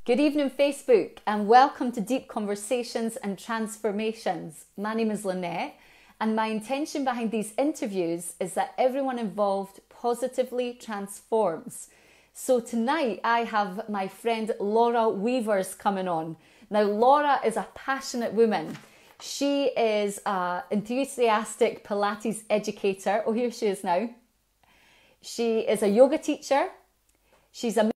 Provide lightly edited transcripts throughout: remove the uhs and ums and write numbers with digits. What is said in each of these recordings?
Good evening, Facebook, and welcome to Deep Conversations and Transformations. My name is Lynette, and my intention behind these interviews is that everyone involved positively transforms. So tonight I have my friend Laura Weavers coming on. Now, Laura is a passionate woman. She is an enthusiastic Pilates educator. Oh, here she is now. She is a yoga teacher. She's a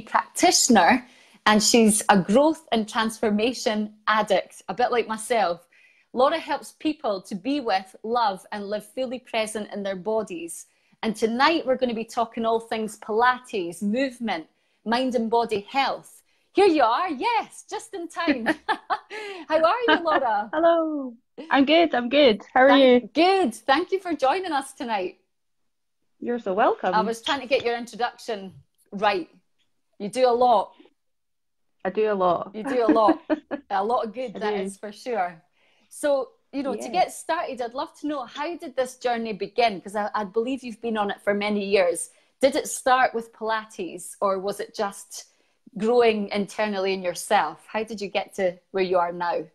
practitioner. And she's a growth and transformation addict, a bit like myself. Laura helps people to be with, love, and live fully present in their bodies. And tonight we're going to be talking all things Pilates, movement, mind and body health. Here you are, yes, just in time. How are you, Laura? Hello. I'm good. How are you? Good. Thank you for joining us tonight. You're so welcome. I was trying to get your introduction right. You do a lot. I do a lot. You do a lot. A lot of good, that is for sure. So, to get started, I'd love to know, how did this journey begin? Because I believe you've been on it for many years. Did it start with Pilates, or was it just growing internally in yourself? How did you get to where you are now?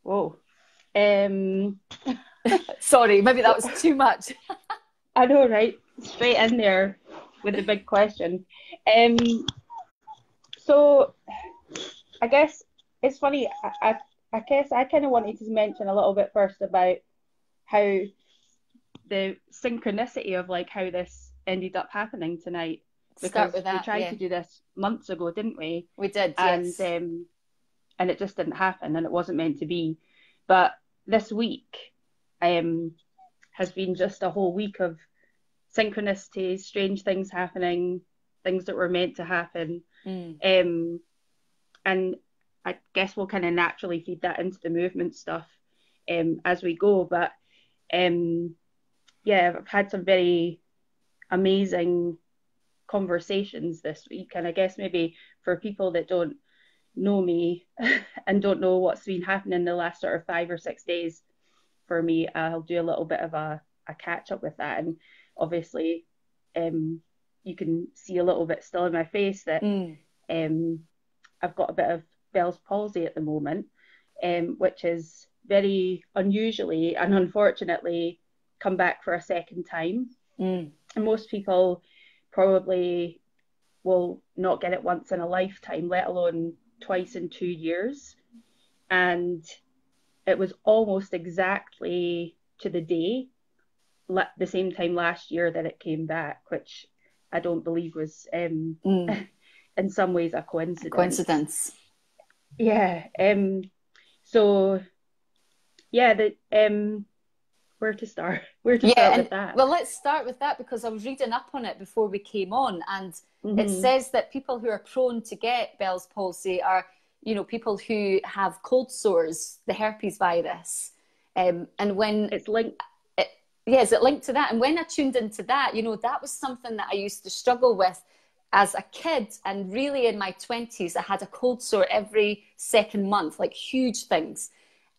Whoa. Sorry, maybe that was too much. I know, right? Straight in there with the big question. So I guess it's funny. I guess I kind of wanted to mention a little bit first about how the synchronicity of like how this ended up happening tonight. Because we tried to do this months ago, didn't we? We did, yes. And it just didn't happen, and it wasn't meant to be. But this week has been just a whole week of synchronicities, strange things happening, things that were meant to happen. And I guess we'll kind of naturally feed that into the movement stuff as we go. But I've had some very amazing conversations this week, and I guess maybe for people that don't know me and don't know what's been happening the last sort of 5 or 6 days for me, I'll do a little bit of a catch up with that. And obviously you can see a little bit still in my face that I've got a bit of Bell's palsy at the moment, which is very unusually and unfortunately come back for a second time. And most people probably will not get it once in a lifetime, let alone twice in 2 years. And it was almost exactly to the day, the same time last year that it came back, which I don't believe was in some ways a coincidence. Yeah. Where to start with that? Well, let's start with that, because I was reading up on it before we came on, and it says that people who are prone to get Bell's palsy are, people who have cold sores, the herpes virus, and when it's linked. Is it linked to that? And when I tuned into that, that was something that I used to struggle with as a kid, and really in my 20s, I had a cold sore every second month, like huge things.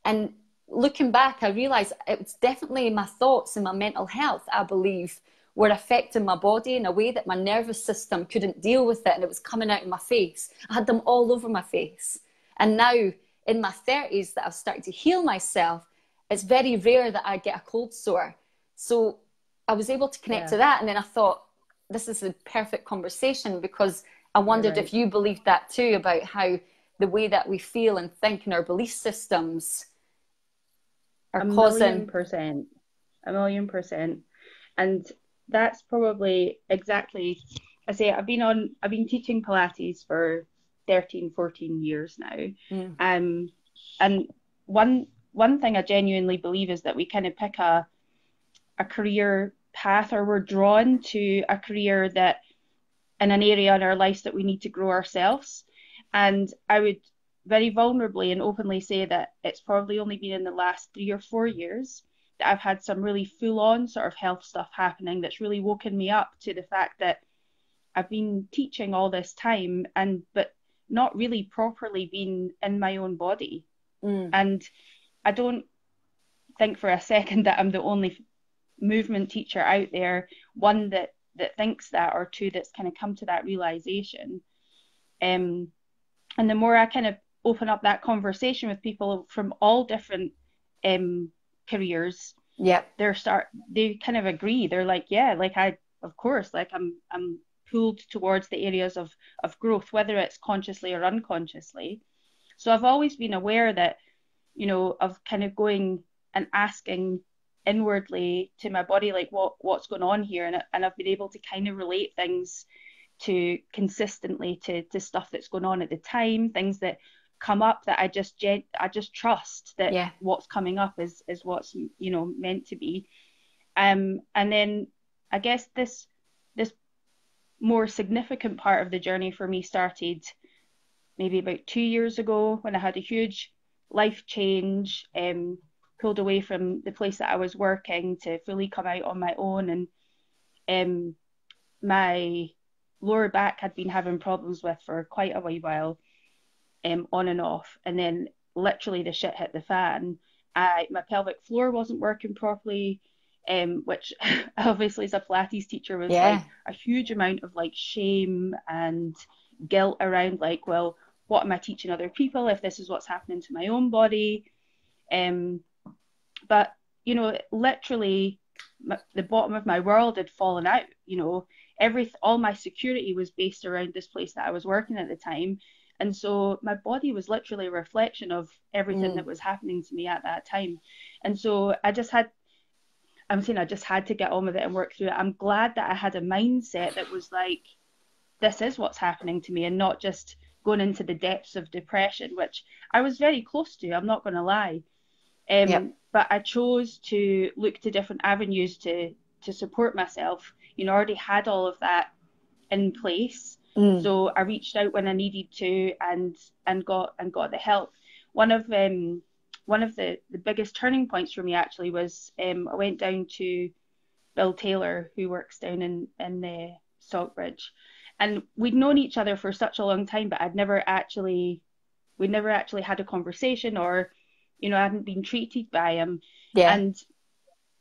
And looking back, I realized it was definitely my thoughts and my mental health, I believe, were affecting my body in a way that my nervous system couldn't deal with it, and it was coming out in my face. I had them all over my face. And now in my 30s that I've started to heal myself, it's very rare that I get a cold sore. So I was able to connect to that, and then I thought, this is a perfect conversation, because I wondered if you believed that too, about how the way that we feel and think in our belief systems are causing... 1,000,000%. And that's probably exactly, I say, I've been teaching Pilates for 13, 14 years now. And one thing I genuinely believe is that we kind of pick a career path, or we're drawn to a career that in an area in our lives that we need to grow ourselves. And I would very vulnerably and openly say that it's probably only been in the last 3 or 4 years that I've had some really full-on sort of health stuff happening that's really woken me up to the fact that I've been teaching all this time, but not really properly been in my own body. And I don't think for a second that I'm the only movement teacher out there, one that thinks that, or two that's kind of come to that realization. And the more I kind of open up that conversation with people from all different careers, they kind of agree. They're like, yeah, like of course, like I'm pulled towards the areas of growth, whether it's consciously or unconsciously. So I've always been aware that, of kind of going and asking inwardly to my body, like what's going on here, and I've been able to kind of relate things to consistently to stuff that's going on at the time, things that come up that I just trust that what's coming up is what's meant to be. And then I guess this more significant part of the journey for me started maybe about 2 years ago, when I had a huge life change, pulled away from the place that I was working to fully come out on my own. And my lower back had been having problems with for quite a while, on and off. And then literally the shit hit the fan. My pelvic floor wasn't working properly, which obviously as a Pilates teacher was like a huge amount of like shame and guilt around, like, well, what am I teaching other people if this is what's happening to my own body? But literally the bottom of my world had fallen out. All my security was based around this place that I was working at the time. And so my body was literally a reflection of everything that was happening to me at that time. And so I just had to get on with it and work through it. I'm glad that I had a mindset that was like, this is what's happening to me, and not just going into the depths of depression, which I was very close to, I'm not going to lie. But I chose to look to different avenues to support myself. I already had all of that in place. So I reached out when I needed to and got the help. One of the biggest turning points for me actually was I went down to Bill Taylor, who works down in the Stockbridge, and we'd known each other for such a long time, but we'd never actually had a conversation, or I hadn't been treated by him. And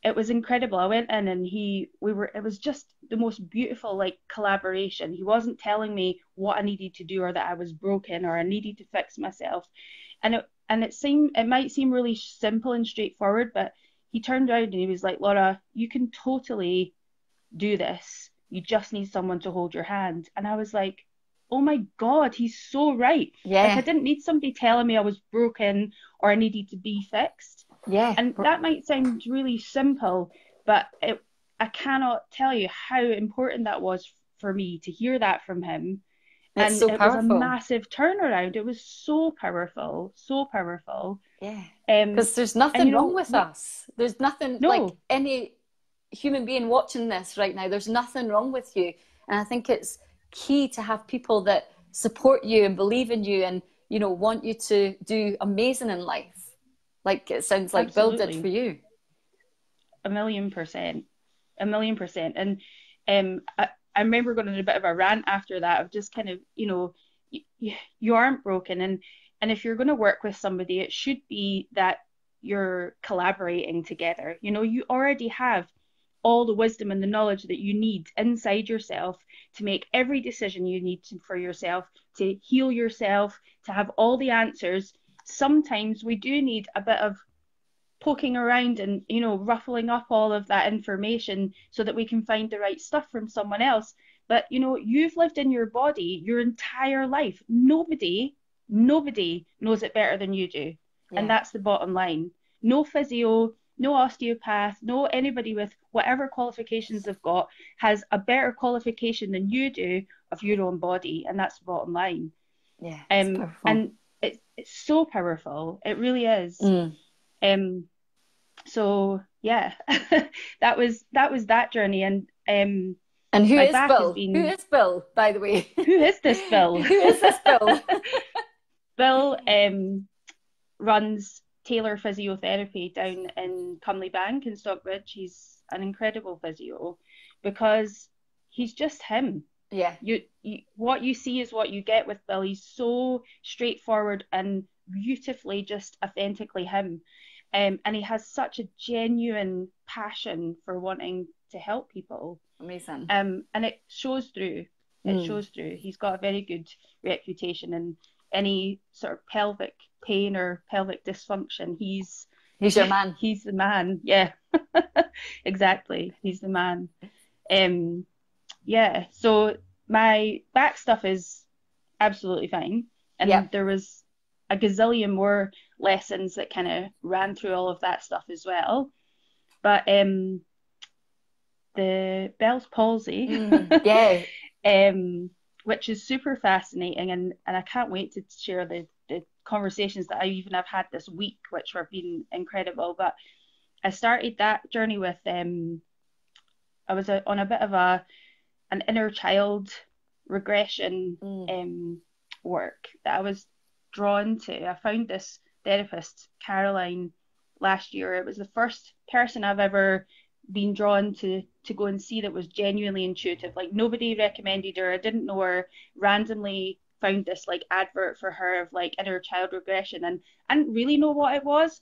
it was incredible. I went in and it was just the most beautiful like collaboration. He wasn't telling me what I needed to do, or that I was broken, or I needed to fix myself. And it might seem really simple and straightforward, but he turned around and he was like, Laura, you can totally do this. You just need someone to hold your hand. And I was like, oh my God, he's so right. Like, I didn't need somebody telling me I was broken or I needed to be fixed. And that might sound really simple, but I cannot tell you how important that was for me to hear that from him. It's so powerful. Was a massive turnaround. It was so powerful, so powerful. Because there's nothing wrong with us. There's nothing, like any human being watching this right now, there's nothing wrong with you. And I think it's key to have people that support you and believe in you and, want you to do amazing in life. Like it sounds like Bill did for you. 1,000,000%. 1,000,000%. And I remember going on a bit of a rant after that of just kind of, you aren't broken. And if you're going to work with somebody, it should be that you're collaborating together. You already have all the wisdom and the knowledge that you need inside yourself to make every decision you need for yourself, to heal yourself, to have all the answers. Sometimes we do need a bit of poking around and, ruffling up all of that information so that we can find the right stuff from someone else. But, you've lived in your body your entire life. Nobody knows it better than you do. And that's the bottom line. No physio, no osteopath, no anybody with whatever qualifications they've got has a better qualification than you do of your own body. And that's the bottom line. And it's so powerful. It really is. So yeah, that was that journey. And who is Bill? Who is Bill, by the way? Who is this Bill? Who is this Bill? Bill runs Taylor Physiotherapy down in Cumley Bank in Stockbridge. He's an incredible physio because he's just him. You what you see is what you get with Bill. He's so straightforward and beautifully just authentically him. And he has such a genuine passion for wanting to help people. Amazing. And it shows through. It shows through. He's got a very good reputation, and any sort of pelvic pain or pelvic dysfunction, he's your man. He's the man. Yeah, exactly. He's the man. Yeah. So my back stuff is absolutely fine, and there was a gazillion more lessons that kind of ran through all of that stuff as well. But the Bell's palsy, which is super fascinating, and I can't wait to share the conversations that I even have had this week, which have been incredible. But I started that journey with I was on a bit of an inner child regression work that I was drawn to. I found this therapist, Caroline, last year. It was the first person I've ever been drawn to go and see that was genuinely intuitive. Like, nobody recommended her. I didn't know her. Randomly found this like advert for her of like inner child regression, and I didn't really know what it was,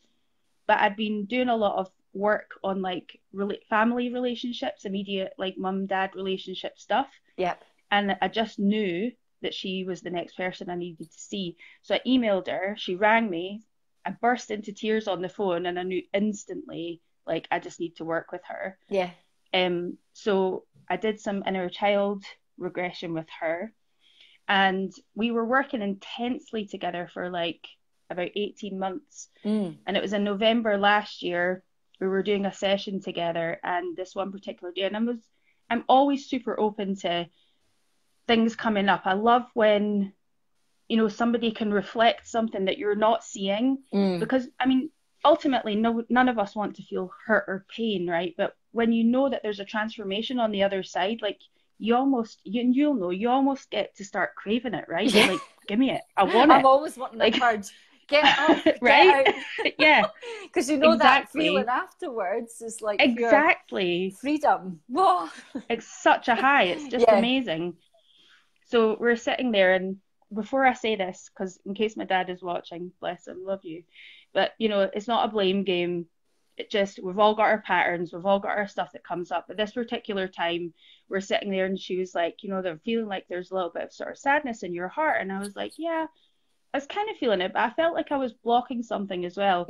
but I'd been doing a lot of work on like family relationships, immediate like mum dad relationship stuff. And I just knew that she was the next person I needed to see. So I emailed her, she rang me, I burst into tears on the phone, and I knew instantly, like, I just need to work with her. So I did some inner child regression with her, and we were working intensely together for like about 18 months. And it was in November last year, we were doing a session together, and this one particular day, and I'm always super open to things coming up. I love when, you know, somebody can reflect something that you're not seeing, because I mean, ultimately, none of us want to feel hurt or pain, right? But when you know that there's a transformation on the other side, like, you almost get to start craving it, right? You're like, give me it, I want it. I'm always wanting that purge. Get up, get right? out. Yeah, because you know that feeling afterwards is like freedom. Whoa. It's such a high. It's just amazing. So we're sitting there, and before I say this, because in case my dad is watching, bless him, love you, but you know, it's not a blame game. It just, we've all got our patterns, we've all got our stuff that comes up. But this particular time, we're sitting there, and she was like, you know, they're feeling like there's a little bit of sort of sadness in your heart. And I was like, yeah, I was kind of feeling it, but I felt like I was blocking something as well.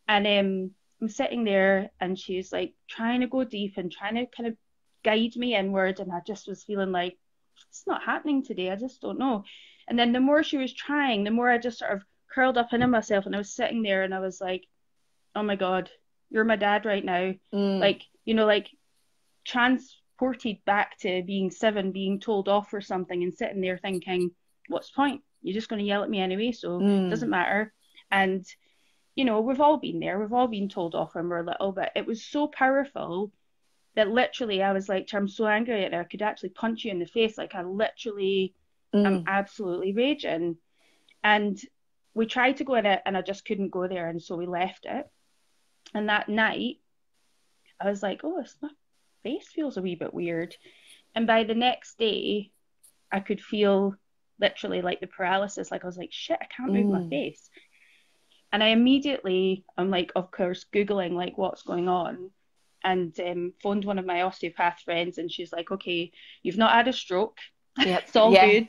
And I'm sitting there, and she's like trying to go deep and trying to kind of guide me inward, and I just was feeling like, it's not happening today, I just don't know. And then the more she was trying, the more I just sort of curled up into myself, and I was sitting there, and I was like, oh my God, you're my dad right now. Like, you know, like transported back to being 7, being told off for something, and sitting there thinking, what's the point? You're just going to yell at me anyway, so it doesn't matter. And, you know, we've all been there. We've all been told off when we're little, but it was so powerful that literally I was like, I'm so angry at her, I could actually punch you in the face. Like, I literally am absolutely raging. And we tried to go in it, and I just couldn't go there. And so we left it. And that night, I was like, oh, my face feels a wee bit weird. And by the next day, I could feel literally like the paralysis. Like, I was like, shit, I can't move my face. And I immediately, I'm like, of course, Googling like what's going on, and phoned one of my osteopath friends, and she's like, okay, you've not had a stroke. It's all good.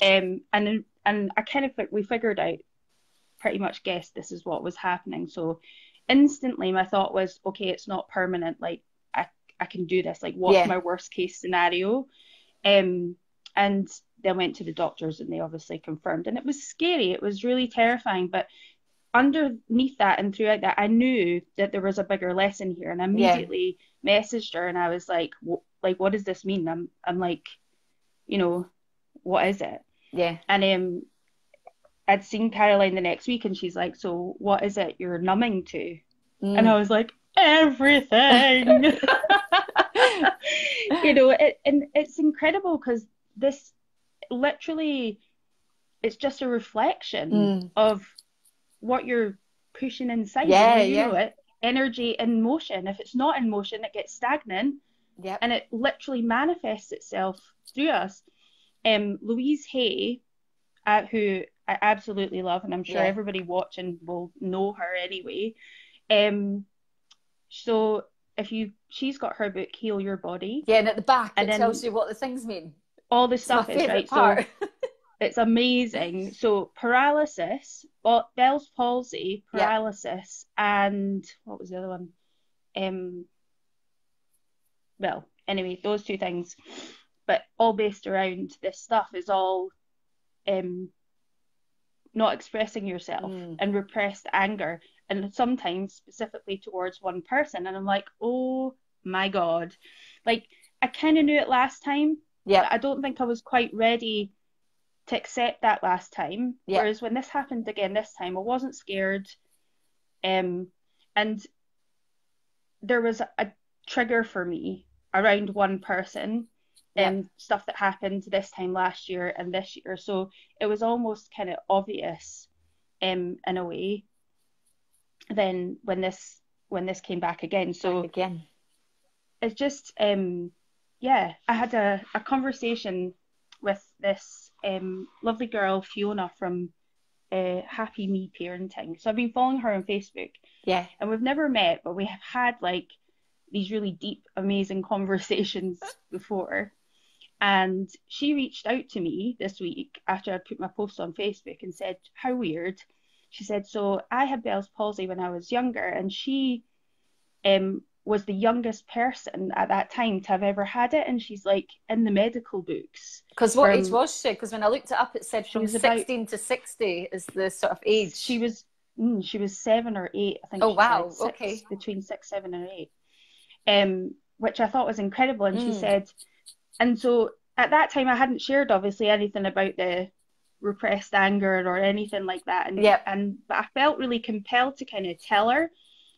And I kind of, we figured out, pretty much guessed this is what was happening. So instantly my thought was, okay, it's not permanent. Like, I can do this. Like, what's my worst case scenario? And they went to the doctors, and they obviously confirmed, and it was scary. It was really terrifying. But underneath that and throughout that, I knew that there was a bigger lesson here, and I immediately messaged her, and I was like, what does this mean? I'm like, you know, what is it? And I'd seen Caroline the next week, and she's like, so what is it you're numbing to? And I was like, everything. You know, and it's incredible, because this literally, it's just a reflection of what you're pushing inside. You know it, energy in motion. If it's not in motion, it gets stagnant. And it literally manifests itself through us. Louise Hay, who I absolutely love, and I'm sure everybody watching will know her anyway. So she's got her book, Heal Your Body. And at the back, it tells you what the things mean. All the stuff is right. Part. So it's amazing. So paralysis, Bell's palsy, Yeah. paralysis, and what was the other one? Well, anyway, those two things, but all based around this stuff is all not expressing yourself and repressed anger, and sometimes specifically towards one person. And I'm like, oh my God. Like, I kind of knew it last time, Yeah. but I don't think I was quite ready to accept that last time. Yeah. Whereas when this happened again this time, I wasn't scared. And there was a trigger for me around one person and stuff that happened this time last year and this year. So it was almost kind of obvious in a way then when this came back again. So again. It's just I had a conversation with this lovely girl, Fiona, from Happy Me Parenting. So I've been following her on Facebook. Yeah. And we've never met, but we have had like these really deep, amazing conversations before. And she reached out to me this week after I put my post on Facebook and said, how weird. She said, so I had Bell's palsy when I was younger, and she was the youngest person at that time to have ever had it. And she's like in the medical books. Because what age was she? Because when I looked it up, it said from 16 to 60 is the sort of age. She was 7 or 8, I think. Oh, wow. Said, okay. Between 6, 7 and 8. Which I thought was incredible. And she said, and so at that time I hadn't shared obviously anything about the repressed anger or anything like that. And but I felt really compelled to kind of tell her.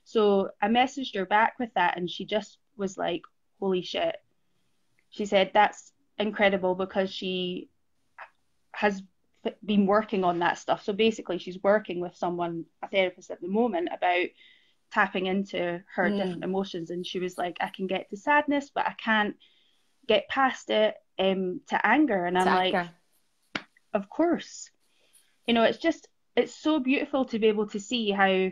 So I messaged her back with that, and she just was like, holy shit. She said that's incredible, because she has been working on that stuff. So basically she's working with someone, a therapist at the moment, about tapping into her different emotions. And she was like, I can get to sadness, but I can't get past it to anger. And I'm like, of course. You know, it's so beautiful to be able to see how,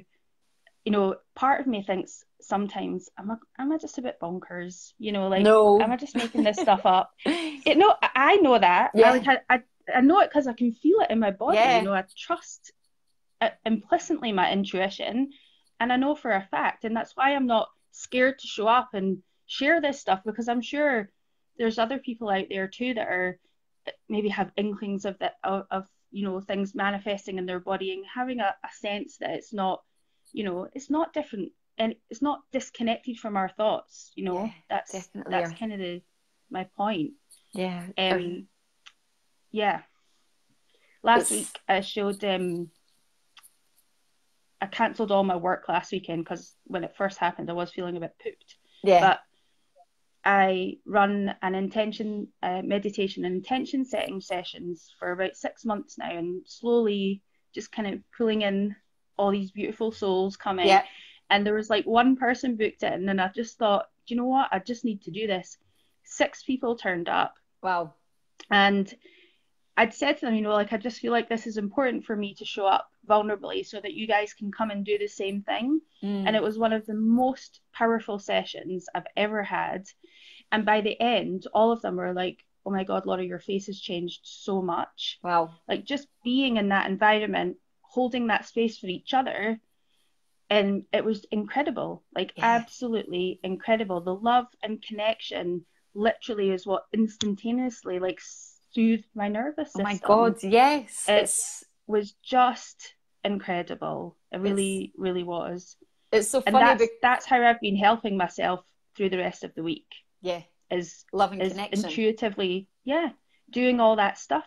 you know, part of me thinks sometimes, am I just a bit bonkers? You know, like, no. Am I just making this stuff up? No, I know that. Yeah. I know it because I can feel it in my body. Yeah. You know, I trust implicitly my intuition, and I know for a fact, and that's why I'm not scared to show up and share this stuff, because I'm sure there's other people out there too that are maybe have inklings of that of you know, things manifesting in their body, and having a sense that it's not, you know, it's not different and it's not disconnected from our thoughts. You know, that's kind of my point. Yeah. Yeah. Last week I showed I cancelled all my work last weekend because when it first happened I was feeling a bit pooped. Yeah. But I run an intention meditation and intention setting sessions for about 6 months now, and slowly just kind of pulling in all these beautiful souls coming. Yeah. And there was like one person booked in, and I just thought, do you know what? I just need to do this. 6 people turned up. Wow. And I'd said to them, you know, like, I just feel like this is important for me to show up vulnerably so that you guys can come and do the same thing. And it was one of the most powerful sessions I've ever had. And by the end, all of them were like, oh my God, Laura, your face has changed so much. Wow. Like just being in that environment, holding that space for each other. And it was incredible, like absolutely incredible. The love and connection literally is what instantaneously like soothed my nervous system. Oh my God, yes. It was just incredible. It really, really was. It's so funny. And that's how I've been helping myself through the rest of the week. Yeah. Is love and connection. Intuitively, doing all that stuff,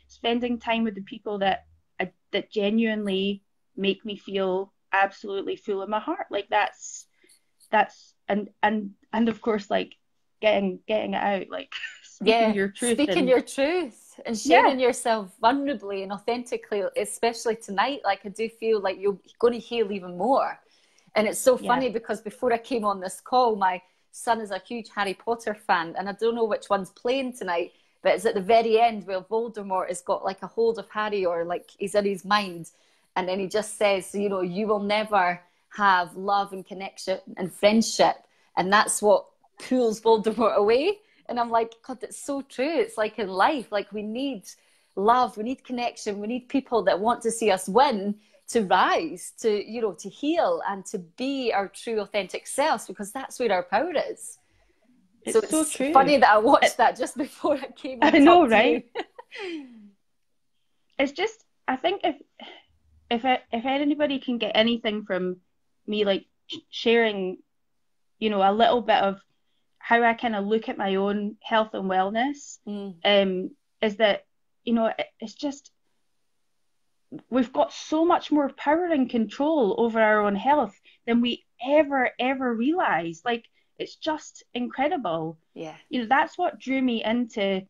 spending time with the people that genuinely make me feel absolutely full of my heart. Like that's and of course, like getting it out, like speaking your truth and sharing yourself vulnerably and authentically, especially tonight. Like I do feel like you're going to heal even more. And it's so funny because before I came on this call, my son is a huge Harry Potter fan, and I don't know which one's playing tonight, but it's at the very end where Voldemort has got like a hold of Harry, or like he's in his mind, and then he just says, you know, you will never have love and connection and friendship, and that's what pulls Voldemort away. And I'm like, God, that's so true. It's like in life, like we need love, we need connection, we need people that want to see us win, to rise, to, you know, to heal and to be our true authentic selves, because that's where our power is. So It's so true. Funny that I watched that just before I came and I know, talked to right? you. It's just, I think if anybody can get anything from me, like sharing, you know, a little bit of how I kind of look at my own health and wellness, is that, you know, it's just, we've got so much more power and control over our own health than we ever realize. Like, it's just incredible. Yeah. You know, that's what drew me into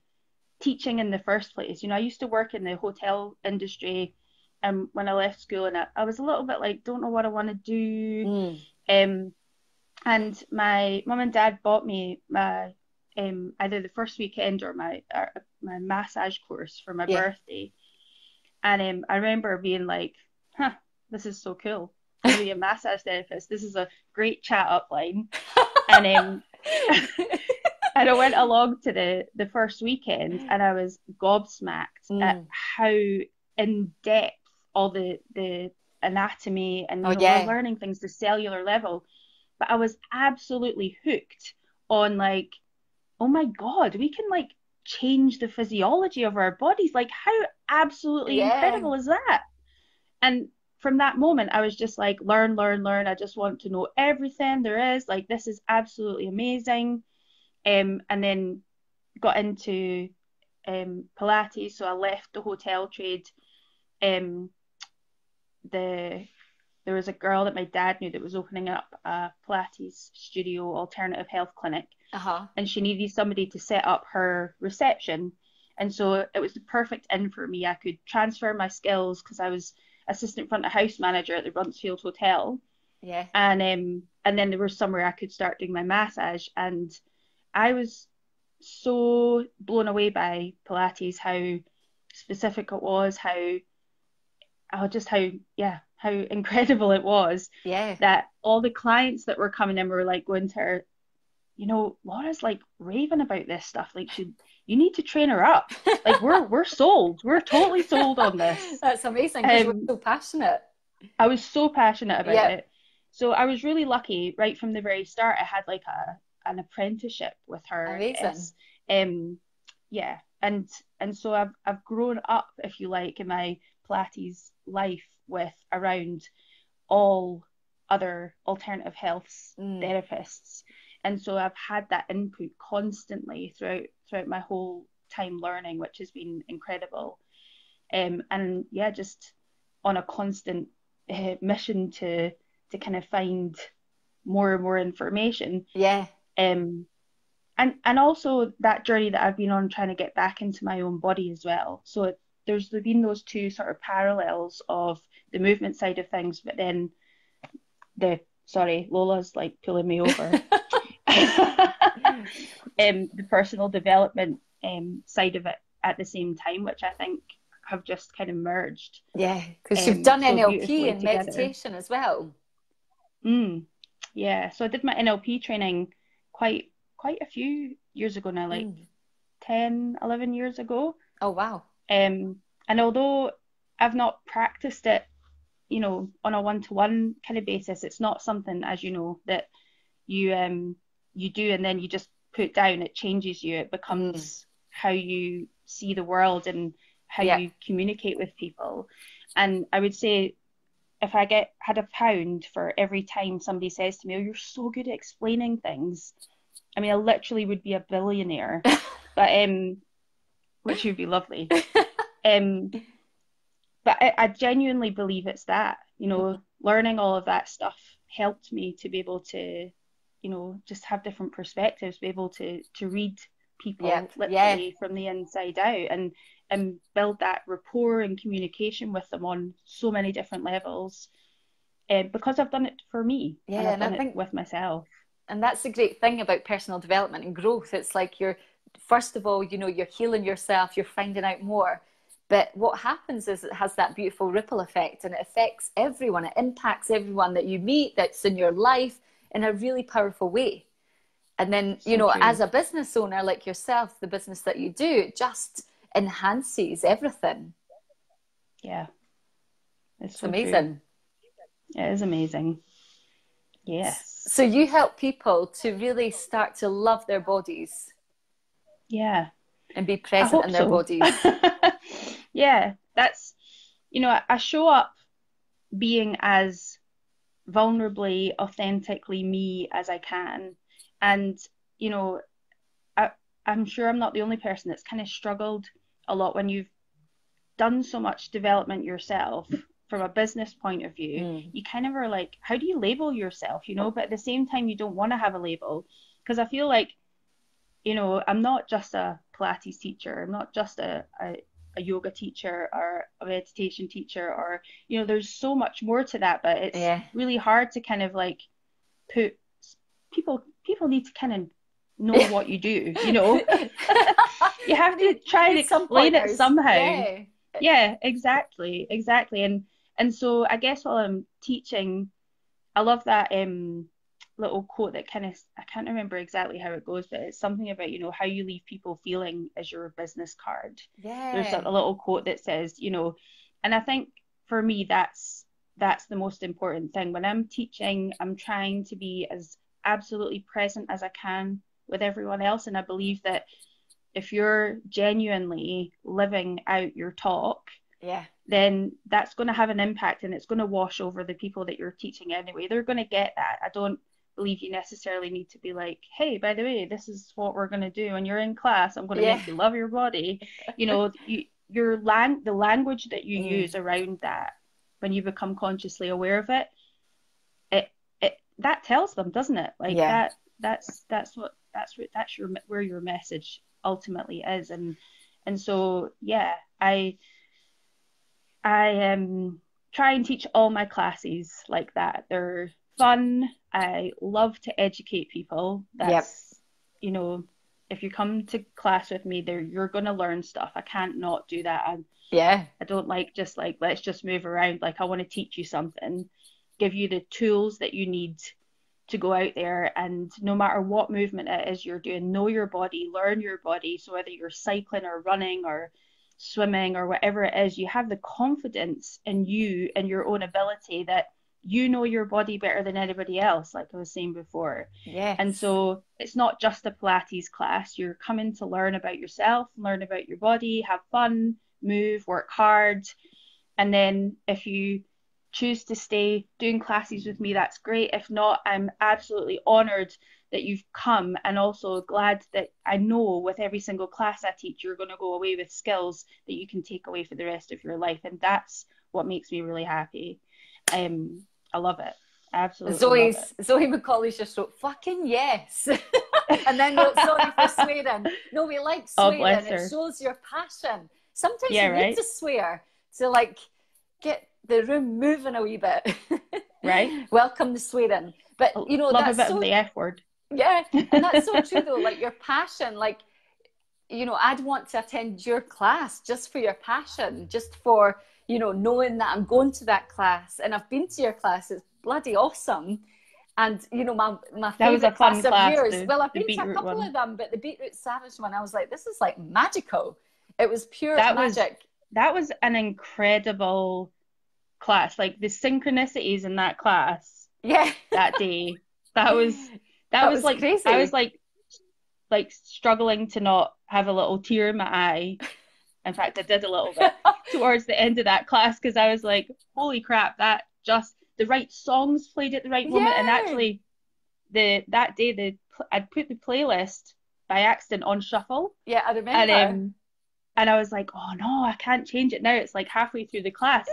teaching in the first place. You know, I used to work in the hotel industry, when I left school, and I was a little bit like, don't know what I want to do. And my mum and dad bought me my either the first weekend or my massage course for my birthday. And I remember being like, this is so cool. I'm gonna be a massage therapist. This is a great chat up line. And and I went along to the first weekend, and I was gobsmacked at how in depth all the anatomy, and you know, we're learning things to cellular level. But I was absolutely hooked on, like, oh my God, we can like change the physiology of our bodies. Like, how absolutely incredible is that? And from that moment, I was just like, learn. I just want to know everything there is. Like, this is absolutely amazing. And then got into Pilates. So I left the hotel trade. There was a girl that my dad knew that was opening up a Pilates studio alternative health clinic. And she needed somebody to set up her reception. And so it was the perfect in for me. I could transfer my skills because I was assistant front of house manager at the Bruntsfield Hotel. Yeah. And then there was somewhere I could start doing my massage. And I was so blown away by Pilates, how specific it was, how incredible it was. Yeah. That all the clients that were coming in were like going to her, you know, Laura's like raving about this stuff. Like, you need to train her up. Like, we're sold. We're totally sold on this. That's amazing because we're so passionate. I was so passionate about it. So I was really lucky right from the very start. I had like an apprenticeship with her. Amazing. Yeah. And so I've grown up, if you like, in my Pilates life with around all other alternative health therapists. And so I've had that input constantly throughout my whole time learning, which has been incredible. And yeah, just on a constant mission to kind of find more and more information. Yeah. And also that journey that I've been on, trying to get back into my own body as well. So there's been those two sort of parallels of the movement side of things, but then Lola's like pulling me over. The personal development side of it at the same time, which I think have just kind of merged. Yeah, because you've done so NLP and together. meditation as well. Yeah, so I did my NLP training quite a few years ago now, like 10, 11 years ago. Oh, wow. And although I've not practiced it, you know, on a one-to-one kind of basis, it's not something, as you know, that you do and then you just put down. It changes you. It becomes how you see the world and how you communicate with people. And I would say, if I had £1 for every time somebody says to me, "Oh, you're so good at explaining things," I mean, I literally would be a billionaire. But which would be lovely. But I genuinely believe it's that, you know, learning all of that stuff helped me to be able to, you know, just have different perspectives, be able to read people literally from the inside out, and build that rapport and communication with them on so many different levels, because I've done it for me, and I've done it with myself. And that's the great thing about personal development and growth. It's like first of all, you know, you're healing yourself, you're finding out more. But what happens is it has that beautiful ripple effect, and it affects everyone. It impacts everyone that you meet, that's in your life, in a really powerful way. And then, you know, as a business owner like yourself, the business that you do, enhances everything. Yeah. It's so amazing. True. It is amazing. Yes. So you help people to really start to love their bodies. Yeah. And be present in their bodies. Yeah. That's, I show up being as vulnerably, authentically me as I can. And, I'm sure I'm not the only person that's kind of struggled a lot when you've done so much development yourself from a business point of view. You kind of are like, how do you label yourself, but at the same time you don't want to have a label, because I feel like, I'm not just a Pilates teacher, I'm not just a yoga teacher or a meditation teacher, or there's so much more to that, but it's really hard to kind of like put people need to kind of know what you do. You have to try and explain it somehow. Yeah, exactly. And so I guess while I'm teaching, I love that little quote that kind of, I can't remember exactly how it goes, but it's something about, how you leave people feeling as your business card. There's a little quote that says, and I think for me that's the most important thing. When I'm teaching, I'm trying to be as absolutely present as I can with everyone else, and I believe that if you're genuinely living out your talk, then that's going to have an impact, and it's going to wash over the people that you're teaching anyway. They're going to get that. I don't believe you necessarily need to be like, hey, by the way, this is what we're going to do when you're in class. I'm going to make you love your body. The language that you use around that, when you become consciously aware of it, that tells them, doesn't it? Like that's where your message ultimately is. And so I try and teach all my classes like that. They're fun. I love to educate people. That's if you come to class with me, you're going to learn stuff. I can't not do that. I don't like just like, let's just move around. Like, I want to teach you something, give you the tools that you need to go out there, and no matter what movement it is you're doing, know your body, learn your body. So whether you're cycling or running or swimming or whatever it is, you have the confidence in you and your own ability that you know your body better than anybody else, like I was saying before. And so it's not just a Pilates class. You're coming to learn about yourself, learn about your body, have fun, move, work hard. And then if you choose to stay doing classes with me, that's great. If not, I'm absolutely honored that you've come, and also glad that I know with every single class I teach, you're going to go away with skills that you can take away for the rest of your life. And that's what makes me really happy. I love it. Absolutely love it. Zoe McCauley just wrote, fucking yes. And then wrote, sorry for swearing. No, we like swearing. It shows your passion. Sometimes you need to swear to like get the room moving a wee bit. Right. Welcome the swearing. But love that's a bit of the F word. Yeah. And that's so true though. Like your passion, like, I'd want to attend your class just for your passion, just for, knowing that I'm going to that class, and I've been to your class. It's bloody awesome. And, my favourite class of yours, well, I've been to a couple of them, but the Beetroot Savage one, I was like, this is like magical. It was pure magic. That was an incredible class. Like the synchronicities in that class that day, that was like crazy. I was like struggling to not have a little tear in my eye. In fact, I did a little bit towards the end of that class, because I was like, holy crap, that just the right songs played at the right moment. And actually that day I'd put the playlist by accident on shuffle. Yeah, I remember. And I was like, oh no, I can't change it now. It's like halfway through the class,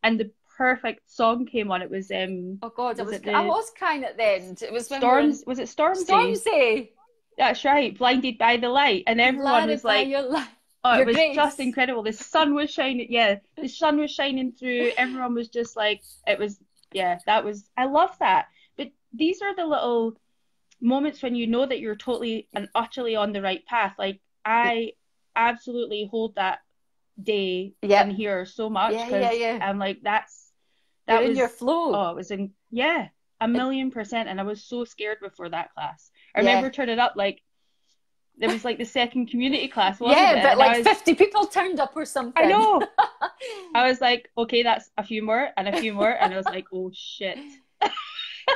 and the perfect song came on. It was oh god, I was crying at the end. It was Storms. Was it Stormzy? Stormzy. That's right. Blinded by the light, and everyone was like, oh, it was just incredible. The sun was shining. Yeah, the sun was shining through. Everyone was just like, it was. Yeah, that was. I love that. But these are the little moments when you know that you're totally and utterly on the right path. Like I absolutely hold that day in here so much, because I'm like, that was in your flow. Oh, it was in 1,000,000%. And I was so scared before that class. I remember turning up like, It was like the second community class, wasn't Yeah, it? but And like 50 people turned up or I something. know. I was like, okay, that's a few more and a few more. And I was like, oh shit.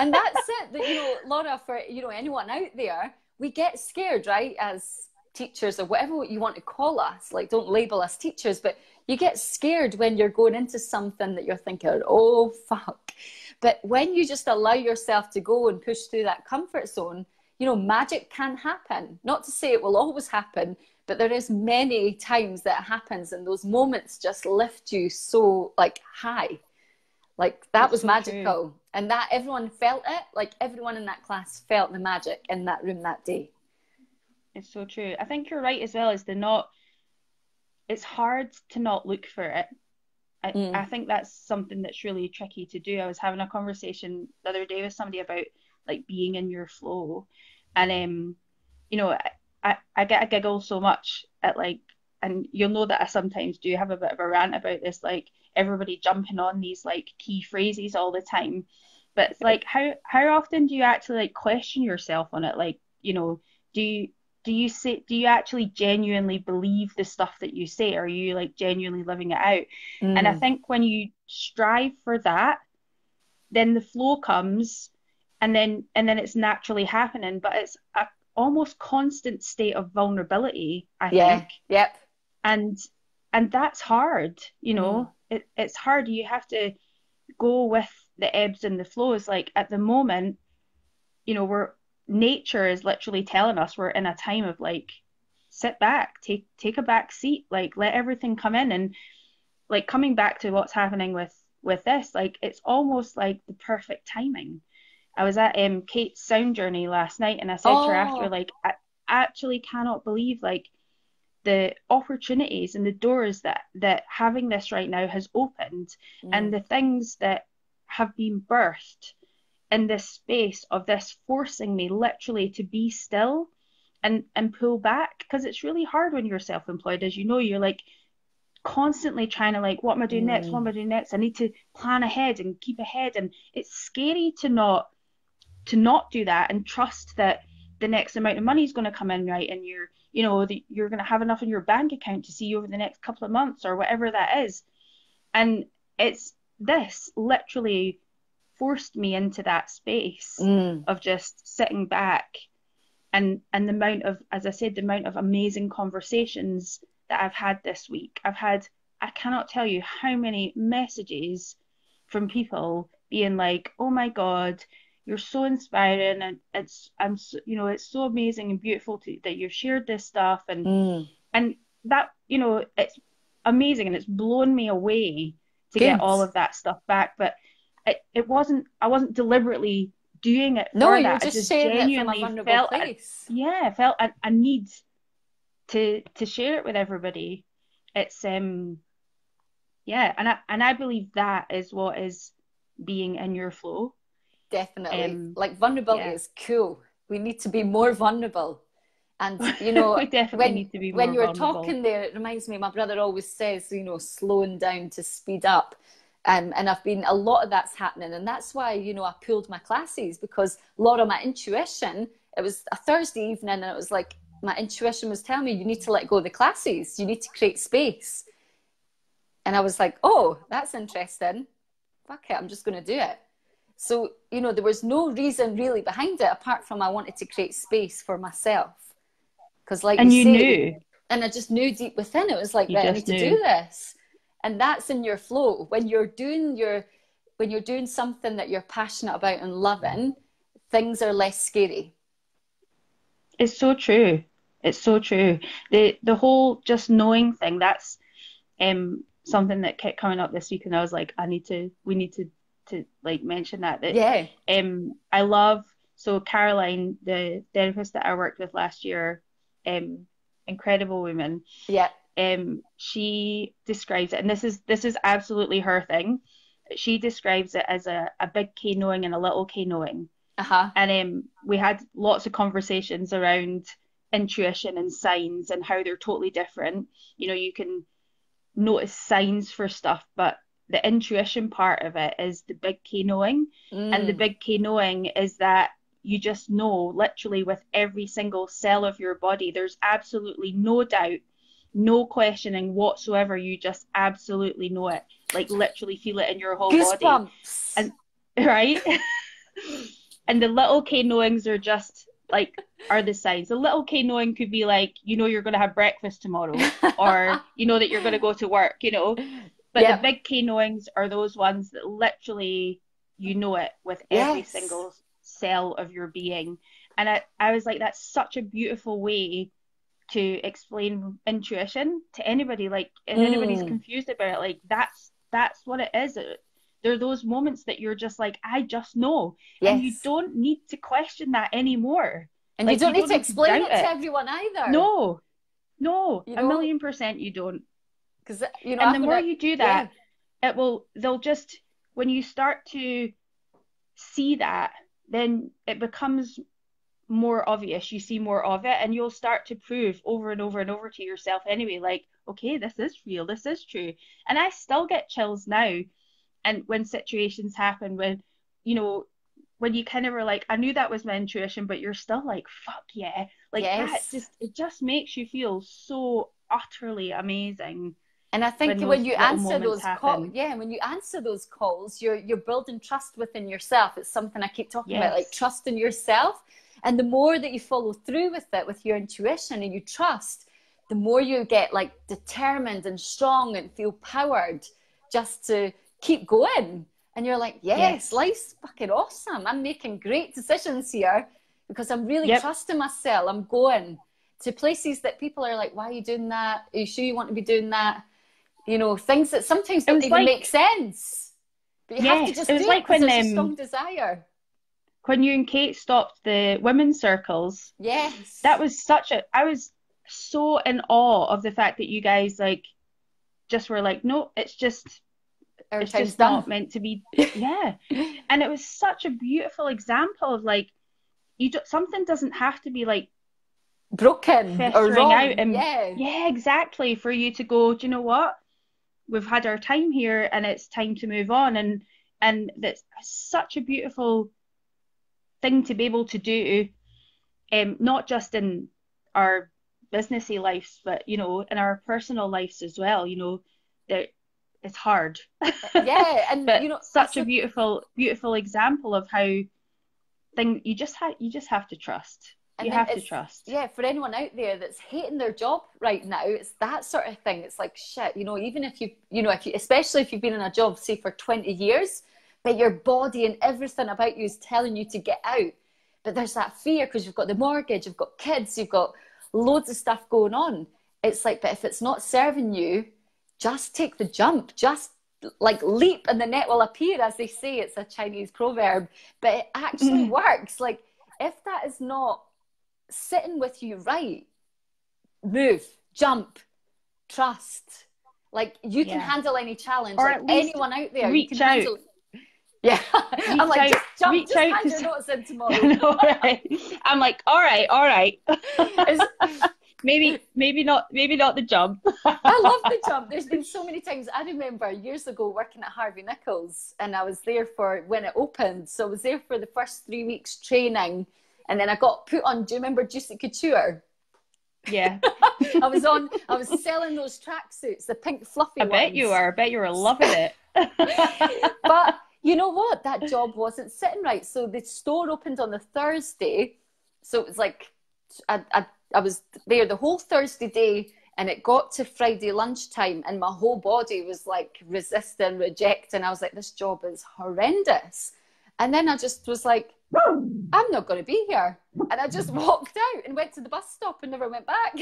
And that's it, that, Laura, for, anyone out there, we get scared, right? As teachers or whatever you want to call us, like, don't label us teachers, but you get scared when you're going into something that you're thinking, oh, fuck. But when you just allow yourself to go and push through that comfort zone, magic can happen. Not to say it will always happen, but there is many times that it happens, and those moments just lift you so like high. Like that It's was so magical. true. And that everyone felt it. Like everyone in that class felt the magic in that room that day. It's so true. I think you're right as well, is it's hard to not look for it. I think that's something that's really tricky to do. I was having a conversation the other day with somebody about like being in your flow. And I get a giggle so much at like, and you'll know that I sometimes do have a bit of a rant about this, like everybody jumping on these like key phrases all the time. But it's like how often do you actually like question yourself on it? Like, do you do you actually genuinely believe the stuff that you say? Are you like genuinely living it out? And I Mm. think when you strive for that, then the flow comes, and then it's naturally happening. But it's a almost constant state of vulnerability, I Yeah. think. Yep. And that's hard, Mm. it's hard. You have to go with the ebbs and the flows. Like at the moment, we're nature is literally telling us we're in a time of like sit back, take a back seat, like let everything come in. And like coming back to what's happening with this, like it's almost like the perfect timing. I was at Kate's sound journey last night, and I said to her after, Oh. like, I actually cannot believe like the opportunities and the doors that having this right now has opened, and Mm. the things that have been birthed in this space of this forcing me literally to be still and pull back, because it's really hard when you're self-employed. As you know, you're like constantly trying to like, what am I doing next, what am Mm. I doing next? I need to plan ahead and keep ahead, and it's scary to not do that and trust that the next amount of money is going to come in, right? And you're going to have enough in your bank account to see you over the next couple of months or whatever that is. And it's this literally forced me into that space Mm. of just sitting back, and the amount of, as I said, the amount of amazing conversations that I've had this week. I cannot tell you how many messages from people being like, "Oh my God, you're so inspiring, and it's so amazing and beautiful that you've shared this stuff." Mm. And that, it's amazing, and it's blown me away to get Good. all of that stuff back. But I wasn't deliberately doing it No, for you're that. I just just sharing it from a genuinely vulnerable felt, place. a need to share it with everybody. It's yeah, and I believe that is what is being in your flow. Definitely. Um, Like vulnerability yeah, is cool. We need to be more vulnerable. And we definitely when need to be when more you were vulnerable. talking there, it reminds me, my brother always says, slowing down to speed up. And I've been, a lot of that's happening. And that's why, I pulled my classes, because a lot of my intuition, it was a Thursday evening, and it was like my intuition was telling me, you need to let go of the classes. You need to create space. And I was like, oh, that's interesting. Fuck it, I'm just going to do it. So, there was no reason really behind it apart from I wanted to create space for myself. Because, like you And you say, knew, and I just knew deep within, it was like, you right, I need just to do knew. this. And that's in your flow. When you're doing something that you're passionate about and loving, things are less scary. It's so true. It's so true. The whole just knowing thing, that's something that kept coming up this week, and I was like, we need to like mention that Yeah. I love, so Caroline, the therapist that I worked with last year, incredible woman. Yeah. She describes it, and this is absolutely her thing. She describes it as a big K knowing and a little K knowing. Uh-huh. And we had lots of conversations around intuition and signs and how they're totally different. You can notice signs for stuff, but the intuition part of it is the big K knowing. And the Mm. big K knowing is that you just know, literally with every single cell of your body. There's absolutely no doubt, no questioning whatsoever. You just absolutely know it, like literally feel it in your whole body. And right. And the little K knowings are just like, are the signs. The little K knowing could be like, you know, you're going to have breakfast tomorrow, or you know that you're going to go to work, you know. But the big K knowings are those ones that literally, you know it with every single cell of your being. And I was like, that's such a beautiful way to explain intuition to anybody. Like, if anybody's confused about it, like that's what it is. There are those moments that you're just like, I just know. And you don't need to question that anymore. And like, you don't need to explain it to everyone either. No, you know? 1,000,000% you don't. Because, you know, and the more you do that, they'll just, when you start to see that, then it becomes more obvious. You see more of it, and you'll start to prove over and over and over to yourself anyway, like, okay, this is real, this is true. And I still get chills now. And when situations happen, when, you know, when you kind of were like, I knew that was my intuition, but you're still like, fuck yeah. Like, that just, it just makes you feel so utterly amazing. And I think when you answer those calls, when you answer those calls, you're building trust within yourself. It's something I keep talking about, like trust in yourself. And the more that you follow through with it, with your intuition, and you trust, the more you get like determined and strong and feel powered just to keep going. And you're like, yes, life's fucking awesome. I'm making great decisions here because I'm really trusting myself. I'm going to places that people are like, why are you doing that? Are you sure you want to be doing that? You know, things that sometimes don't even make sense. But you have to just do it because there's a strong desire. When you and Kate stopped the women's circles, that was I was so in awe of the fact that you guys like just were like, no, it's just not meant to be. And it was such a beautiful example of like, something doesn't have to be like broken or wrong. Out and exactly, for you to go, do you know what, we've had our time here and it's time to move on. And that's such a beautiful thing to be able to do, not just in our businessy lives, but, you know, in our personal lives as well. You know, that it's hard. And but you know, such a beautiful example of how you just have to trust. You have to trust. Yeah, for anyone out there that's hating their job right now, it's that sort of thing. It's like, shit, you know, even if especially if you've been in a job, say, for 20 years, but your body and everything about you is telling you to get out. But there's that fear because you've got the mortgage, you've got kids, you've got loads of stuff going on. It's like, but if it's not serving you, just take the jump. Just like leap and the net will appear, as they say. It's a Chinese proverb, but it actually works. Like, if that is not sitting with you right, move, jump, trust. Like, you can handle any challenge. Or like anyone out there, reach you can handle it. I'm like, just jump, just hand your notes in tomorrow. Know, right? I'm like, all right. maybe not the jump. I love the jump. There's been so many times. I remember years ago working at Harvey Nichols, and I was there for when it opened. So I was there for the first 3 weeks training, and then I got put on. Do you remember Juicy Couture? Yeah. I was selling those tracksuits, the pink fluffy ones. I bet you were loving it. But you know what? That job wasn't sitting right. So the store opened on the Thursday. So it was like, I was there the whole Thursday day, and it got to Friday lunchtime, and my whole body was like resisting, rejecting. I was like, this job is horrendous. And then I just was like, I'm not going to be here. And I just walked out and went to the bus stop and never went back.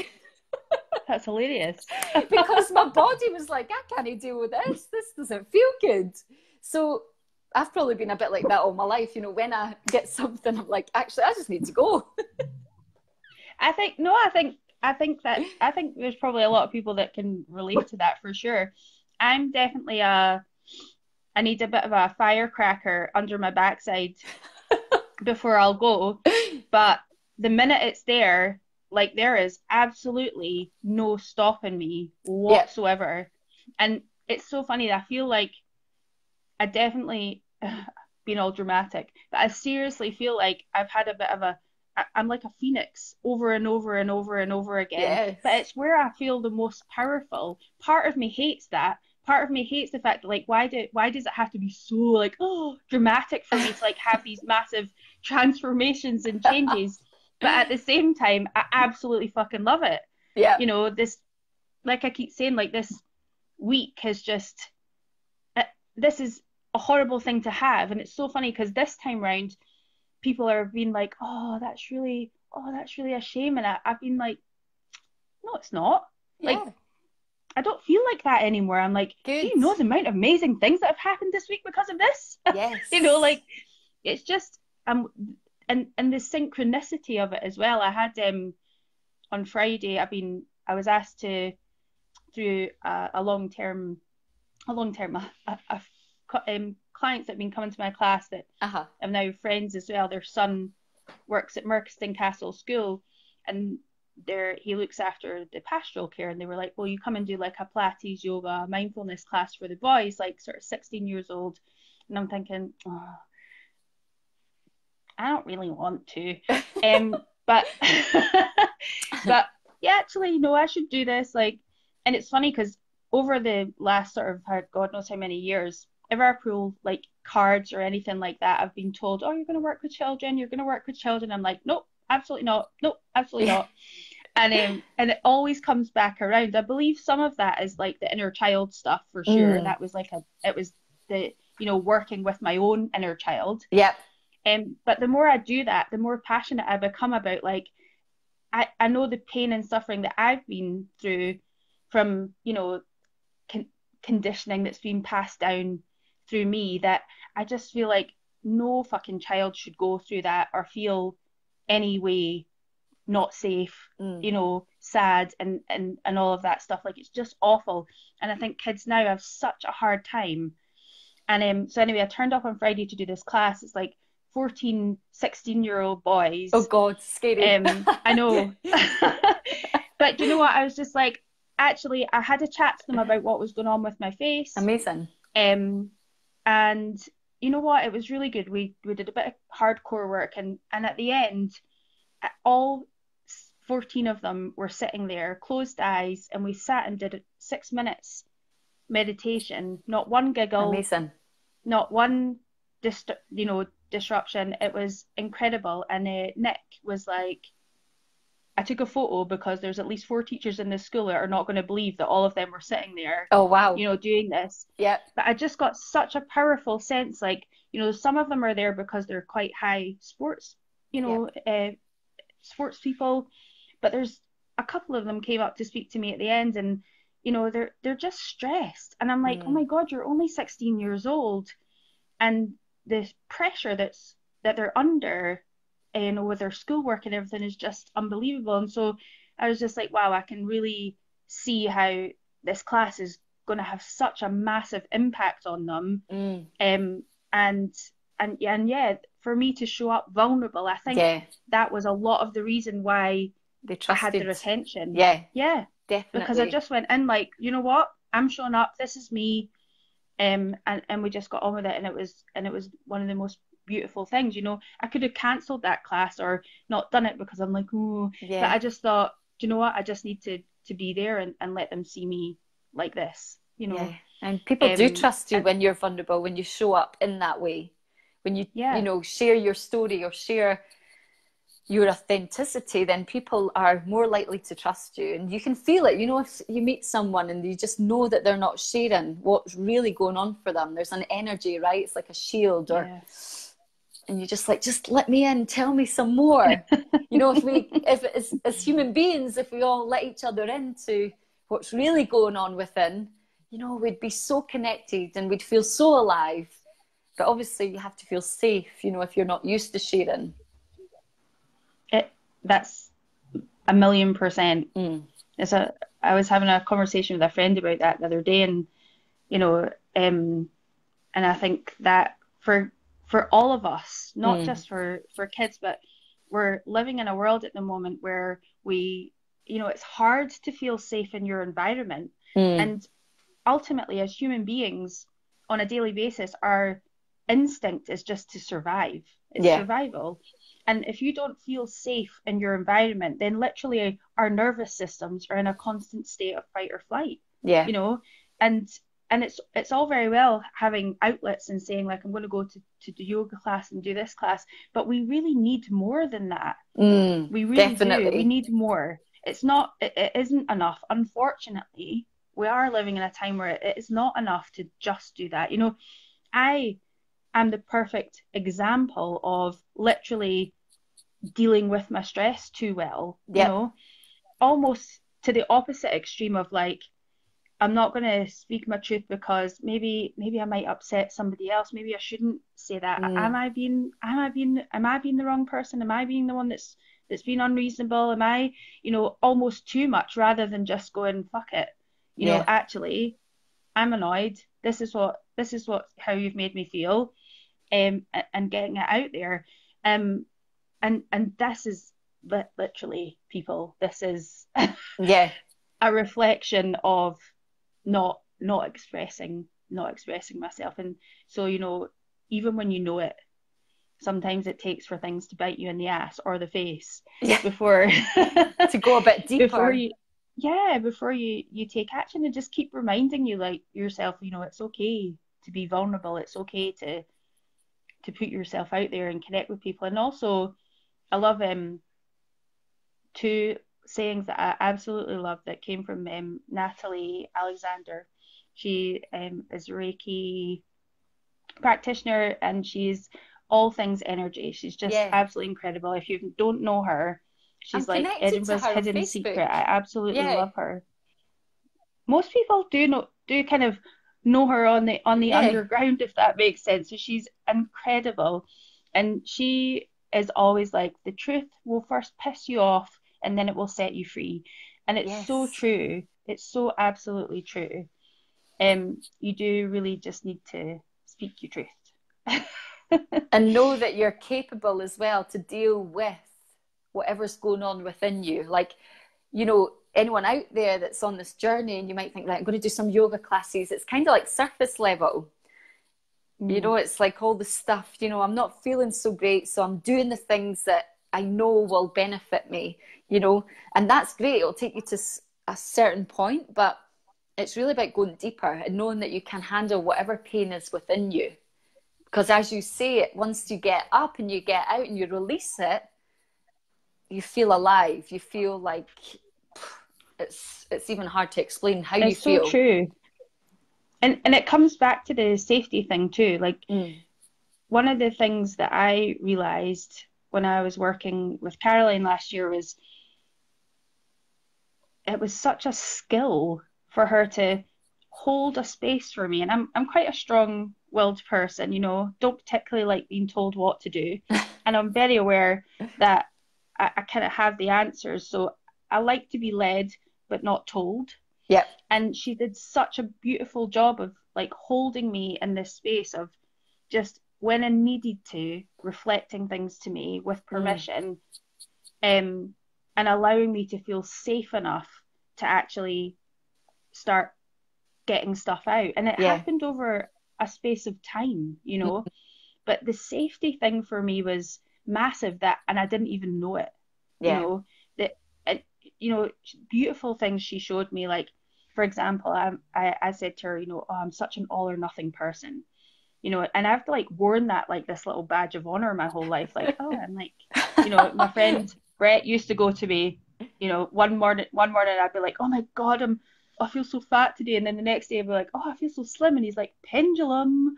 That's hilarious. Because my body was like, I can't deal with this. This doesn't feel good. So I've probably been a bit like that all my life. You know, when I get something, I'm like, actually, I just need to go. I think there's probably a lot of people that can relate to that for sure. I'm definitely I need a bit of a firecracker under my backside before I'll go. But the minute it's there, like, there is absolutely no stopping me whatsoever. And it's so funny. I feel like I definitely, being all dramatic, but I seriously feel like I've had a bit of I'm like a phoenix over and over and over and over again. Yes. But it's where I feel the most powerful. Part of me hates that. Part of me hates the fact that, like, why does it have to be so, like, dramatic for me to, like, have these massive transformations and changes? But at the same time, I absolutely fucking love it. Yeah. You know, this, like I keep saying, like, this week has just, this is a horrible thing to have. And it's so funny because this time round, people are being like, that's really a shame. And I've been like, no, it's not. Yeah. Like, I don't feel like that anymore. I'm like, Good. do you know the amount of amazing things that have happened this week because of this? Yes. You know, like, it's just, and the synchronicity of it as well. I had, on Friday, I was asked to, through a long-term, clients that have been coming to my class that I'm now friends as well. Their son works at Merkeston Castle School, and he looks after the pastoral care, and they were like, well, you come and do like a Pilates, yoga, mindfulness class for the boys, like sort of 16 years old. And I'm thinking, I don't really want to. But but yeah, actually, no, I should do this. Like, and it's funny because over the last sort of God knows how many years, if I pull like cards or anything like that, I've been told, you're going to work with children. You're going to work with children. I'm like, nope, absolutely not. Nope, absolutely not. And it always comes back around. I believe some of that is like the inner child stuff for sure. That was like it was the, working with my own inner child. Yep. But the more I do that, the more passionate I become about, like, I know the pain and suffering that I've been through from, conditioning that's been passed down through me, that I just feel like no fucking child should go through that or feel any way not safe, sad and all of that stuff. Like, it's just awful. And I think kids now have such a hard time. And so anyway, I turned up on Friday to do this class. It's like 14, 16-year-old boys. Oh God, scary. I know. But you know what? I was just like, actually, I had a chat to them about what was going on with my face. Amazing. And you know what? It was really good. We did a bit of hardcore work, and at the end, all 14 of them were sitting there, closed eyes, and we sat and did 6 minutes meditation. Not one giggle. Amazing. Not one disruption. It was incredible. And Nick was like, I took a photo because there's at least 4 teachers in this school that are not going to believe that all of them were sitting there. Oh wow. Doing this. Yeah. But I just got such a powerful sense, like, some of them are there because they're quite high sports, sports people, but there's a couple of them came up to speak to me at the end, and they're just stressed, and I'm like, oh my God, you're only 16 years old, and the pressure that they're under, with their schoolwork and everything is just unbelievable. And so I was just like, wow, I can really see how this class is going to have such a massive impact on them. And for me to show up vulnerable, I think that was a lot of the reason why they trusted. I had their attention. Yeah, definitely. Because I just went in like, you know what, I'm showing up, this is me. And we just got on with it, and it was one of the most beautiful things. I could have cancelled that class or not done it because I'm like, but I just thought, you know what, I just need to be there and let them see me like this, And people do trust you when you're vulnerable, when you show up in that way, when you share your story or share your authenticity, then people are more likely to trust you, and you can feel it. If you meet someone and you just know that they're not sharing what's really going on for them, there's an energy, right? It's like a shield, and you're just like, just let me in, tell me some more. if as human beings, if we all let each other into what's really going on within, we'd be so connected and we'd feel so alive. But obviously you have to feel safe, if you're not used to sharing. That's 1,000,000%. I was having a conversation with a friend about that the other day, and and I think that for all of us, not just for kids, but we're living in a world at the moment where we, it's hard to feel safe in your environment. And ultimately, as human beings on a daily basis, our instinct is just to survive. It's Yeah. survival. And if you don't feel safe in your environment, then literally our nervous systems are in a constant state of fight or flight, Yeah. you know? And it's all very well having outlets and saying like I'm going to go to the yoga class and do this class, but we really need more than that. We really do. We Definitely. need more. It isn't enough. Unfortunately, we are living in a time where it is not enough to just do that. You know, I am the perfect example of literally dealing with my stress too well, you Yep. know, almost to the opposite extreme of like, I'm not going to speak my truth because maybe I might upset somebody else. Maybe I shouldn't say that. Am I being the wrong person? Am I being the one that's being unreasonable? Am I, almost too much rather than just going, fuck it. Yeah. Actually, I'm annoyed. How you've made me feel, and getting it out there. And this is literally, people, this is Yeah. a reflection of not expressing myself. And so, even when you know it, sometimes it takes for things to bite you in the ass or the face Yeah. before To go a bit deeper. before you take action, and just keep reminding you like yourself, it's okay to be vulnerable. It's okay to put yourself out there and connect with people. And also, I love two sayings that I absolutely love that came from Natalie Alexander. She is a Reiki practitioner, and she's all things energy. She's just Yeah. absolutely incredible. If you don't know her, I'm she's like connected to Edinburgh's her on hidden Facebook. secret. I absolutely Yeah. love her. Most people do kind of know her on the Yeah. underground, if that makes sense. So she's incredible, and she is always like, the truth will first piss you off and then it will set you free. And it's so Yes. true. It's so absolutely true. You do really just need to speak your truth. And know that you're capable as well to deal with whatever's going on within you. Like, anyone out there that's on this journey and you might think, like, I'm going to do some yoga classes, it's kind of like surface level. It's like all the stuff, I'm not feeling so great, so I'm doing the things that I know will benefit me, and that's great. It'll take you to a certain point, but it's really about going deeper and knowing that you can handle whatever pain is within you. Because as you say it, once you get up and you get out and you release it, you feel alive. You feel like it's even hard to explain how you It's so feel. true. And it comes back to the safety thing too. Like, one of the things that I realized when I was working with Caroline last year was it was such a skill for her to hold a space for me. And I'm quite a strong-willed person, don't particularly like being told what to do. And I'm very aware that I kind of have the answers. So I like to be led, but not told. Yeah. And she did such a beautiful job of like holding me in this space of just, when I needed to, reflecting things to me with permission, and allowing me to feel safe enough to actually start getting stuff out. And it happened over a space of time, but the safety thing for me was massive, and I didn't even know it, that, beautiful things she showed me. Like, for example, I said to her, oh, I'm such an all or nothing person, and I've like worn that like this little badge of honor my whole life. Like, oh, I'm like, my friend Brett used to go to me, one morning I'd be like, oh my God, I feel so fat today. And then the next day I'd be like, oh, I feel so slim. And he's like, pendulum,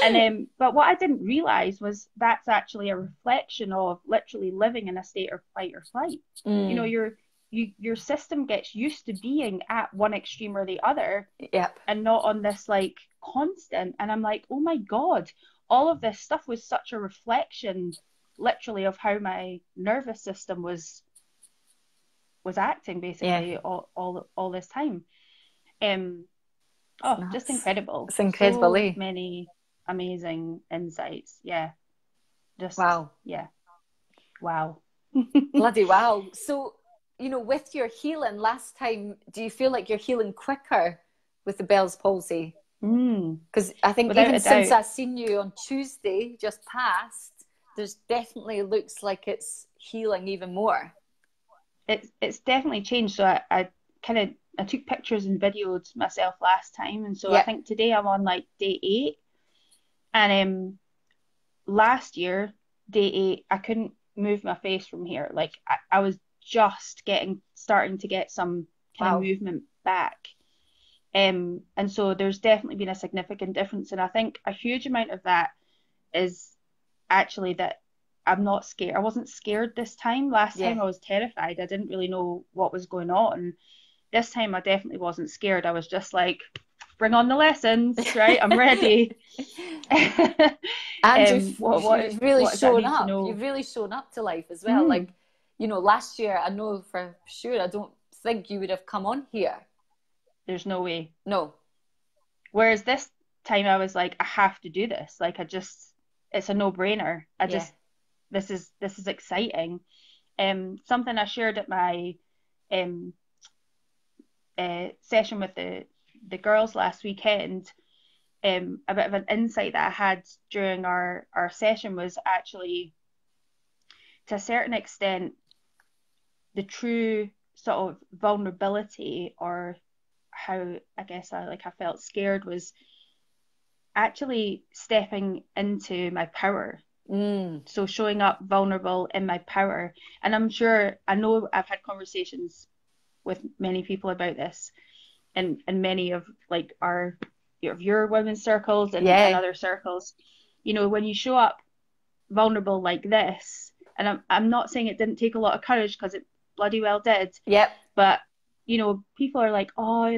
And but what I didn't realize was that's actually a reflection of literally living in a state of fight or flight. Your system gets used to being at one extreme or the other, and not on this like constant. And I'm like, oh my God, all of this stuff was such a reflection literally of how my nervous system was acting basically all this time. Just incredible. It's incredible, so many amazing insights. Wow. Bloody wow. So, with your healing last time, do you feel like you're healing quicker with the Bell's palsy? Because I think Without even a since doubt. I've seen you on Tuesday, just past, there's definitely looks like it's healing even more. It's definitely changed. So I took pictures and videoed myself last time, and so I Yeah. think today I'm on like day 8. And last year, day 8, I couldn't move my face from here. Like I was just starting to get some kind of Wow. movement back. And so there's definitely been a significant difference. And I think a huge amount of that is actually that I'm not scared. I wasn't scared this time. Last Yeah. time I was terrified. I didn't really know what was going on. This time I definitely wasn't scared. I was just like, bring on the lessons, right? I'm ready. And What you've really what is that I shown need to up. You've know? really shown up to life as well. Mm, Like, last year, I know for sure, I don't think you would have come on here. there's no way. No. Whereas this time I was like, I have to do this. Like it's a no-brainer. Yeah. This is exciting. Something I shared at my um session with the girls last weekend, a bit of an insight that I had during our session was actually, to a certain extent, the true sort of vulnerability, or how I guess I felt scared, was actually stepping into my power. So showing up vulnerable in my power. And I know I've had conversations with many people about this, and many of like your women's circles and Yeah. other circles. When you show up vulnerable like this, and I'm not saying it didn't take a lot of courage, because it bloody well did, Yep. but people are like, oh,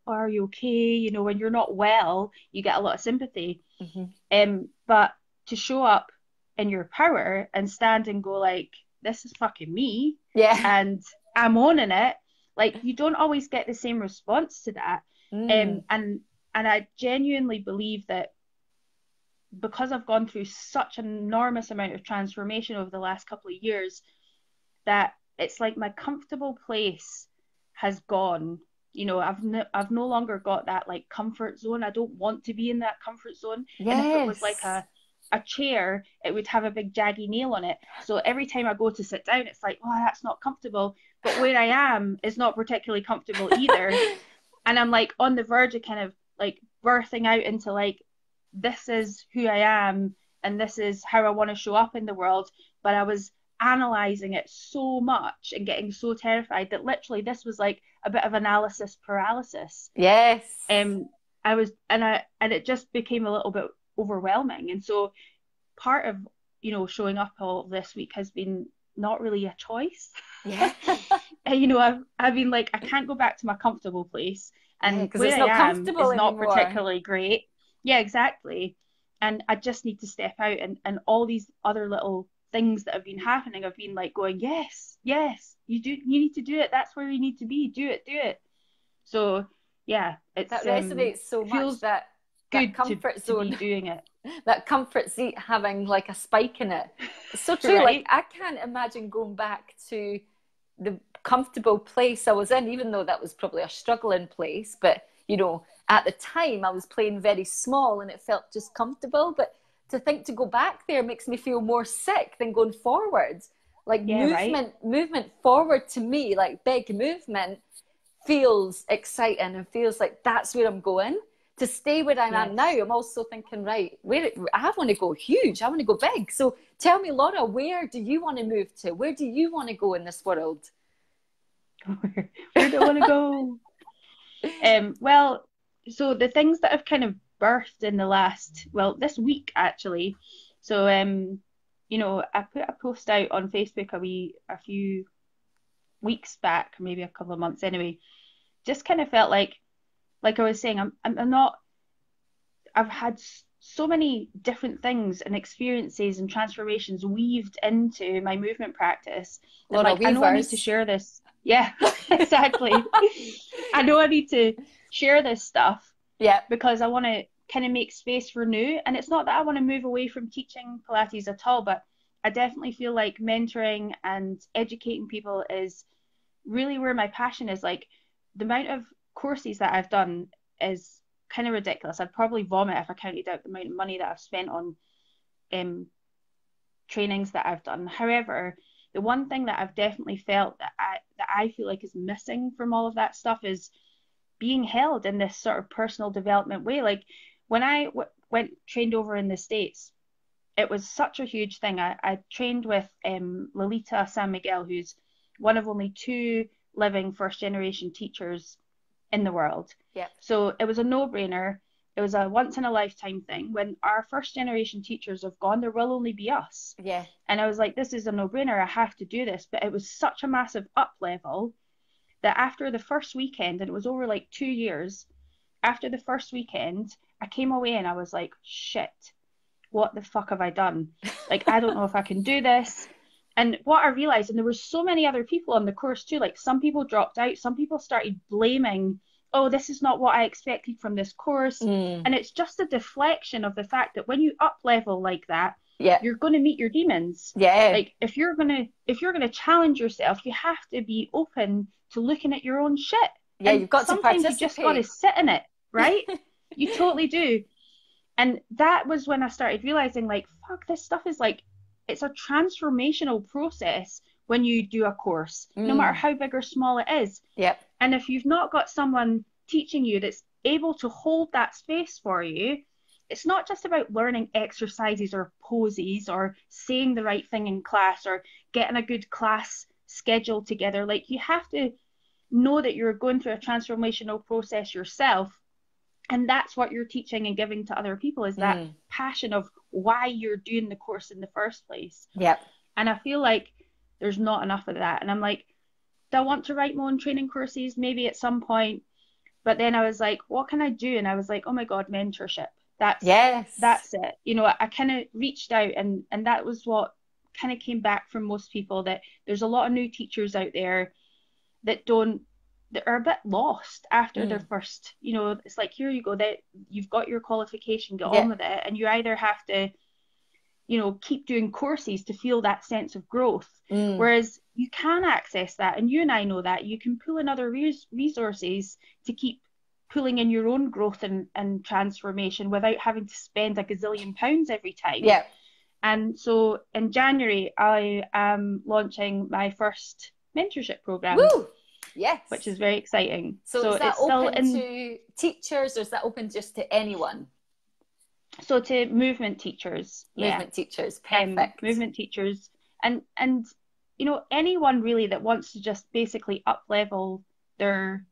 are you okay? When you're not well, you get a lot of sympathy. But to show up in your power and stand and go like, this is fucking me, Yeah. and I'm owning it, like, you don't always get the same response to that. And I genuinely believe that, because I've gone through such an enormous amount of transformation over the last couple of years, that it's like my comfortable place has gone. I've no longer got that like comfort zone. I don't want to be in that comfort zone. And if it was like Yes. a chair, it would have a big jaggy nail on it. So every time I go to sit down, it's like, oh, that's not comfortable. But where I am is not particularly comfortable either. And I'm like on the verge of kind of like birthing out into like, this is who I am and this is how I want to show up in the world. But I was analyzing it so much and getting so terrified that literally this was like a bit of analysis paralysis. Yes. I was, and it just became a little bit overwhelming. And so part of, showing up all this week has been not really a choice. Yeah. And, I've been like, I can't go back to my comfortable place, and Because where it's I not am comfortable is not anymore. particularly great. Yeah, exactly. And I just need to step out, and all these other little things that have been happening, I've been like going, yes, you need to do it. That's where you need to be. Do it. So yeah, That resonates so it much, feels that good comfort to be zone, doing it. that comfort seat having like a spike in it. It's so true. Like, Right? I can't imagine going back to the comfortable place I was in, even though that was probably a struggling place. But, at the time I was playing very small and it felt just comfortable. But to think to go back there makes me feel more sick than going forward. Like, Yeah, right. movement forward to me, like big movement, feels exciting and feels like that's where I'm going. To stay where I am now, Yes. I'm also thinking, right, where I want to go huge, I want to go big. So tell me, Laura, where do you want to move to? Where do you want to go in this world? Where do I want to go? Well, so the things that have kind of birthed in this week actually. So, I put a post out on Facebook a few weeks back, maybe a couple of months anyway. Just kind of felt like I was saying, I'm not. I've had so many different things and experiences and transformations weaved into my movement practice that, Laura like, I know I need to Weavers. share this. Yeah, exactly. I know I need to share this stuff Yeah. because I want to kind of make space for new. And it's not that I want to move away from teaching Pilates at all, but I definitely feel like mentoring and educating people is really where my passion is. Like, the amount of courses that I've done is kind of ridiculous. I'd probably vomit if I counted out the amount of money that I've spent on trainings that I've done. However, the one thing that I've definitely felt that I feel like is missing from all of that stuff is being held in this sort of personal development way. Like when I trained over in the States, it was such a huge thing. I trained with Lolita San Miguel, who's one of only 2 living first generation teachers in the world. Yeah. So it was a no-brainer. It was a once in a lifetime thing. When our first generation teachers have gone, there will only be us. Yeah. And I was like, this is a no-brainer. I have to do this. But it was such a massive up level that after the first weekend, and it was over like 2 years, after the first weekend, I came away and I was like, shit, what the fuck have I done? Like, I don't know if I can do this. And what I realized, and there were so many other people on the course too, like some people dropped out, some people started blaming, oh, this is not what I expected from this course. And it's just a deflection of the fact that when you up level like that, you're going to meet your demons. Like if you're going to challenge yourself, you have to be open to looking at your own shit. Yeah, you've got to participate. Sometimes you just got to sit in it, right? You totally do. And that was when I started realizing, like, fuck, this stuff is like, it's a transformational process when you do a course, no matter how big or small it is. And if you've not got someone teaching you that's able to hold that space for you, it's not just about learning exercises or poses or saying the right thing in class or getting a good class schedule together. Like, you have to know that you're going through a transformational process yourself. And that's what you're teaching and giving to other people, is that passion of why you're doing the course in the first place. And I feel like there's not enough of that. And I'm like, do I want to write my own training courses? Maybe at some point. But then I was like, what can I do? And I was like, oh my God, mentorship. That's it. You know, I kind of reached out and that was what kind of came back from most people, that there's a lot of new teachers out there that are a bit lost after their first, you know, it's like, here you go, that you've got your qualification, get on with it. And you either have to, you know, keep doing courses to feel that sense of growth. Whereas you can access that. And you and I know that you can pull in other resources to keep pulling in your own growth and transformation without having to spend a gazillion pounds every time. And so in January, I am launching my first mentorship program. Woo! Yes. Which is very exciting. So is that open to teachers, or is that open just to anyone? So to movement teachers. Movement teachers, perfect. Movement teachers. And you know, anyone really that wants to just basically up level their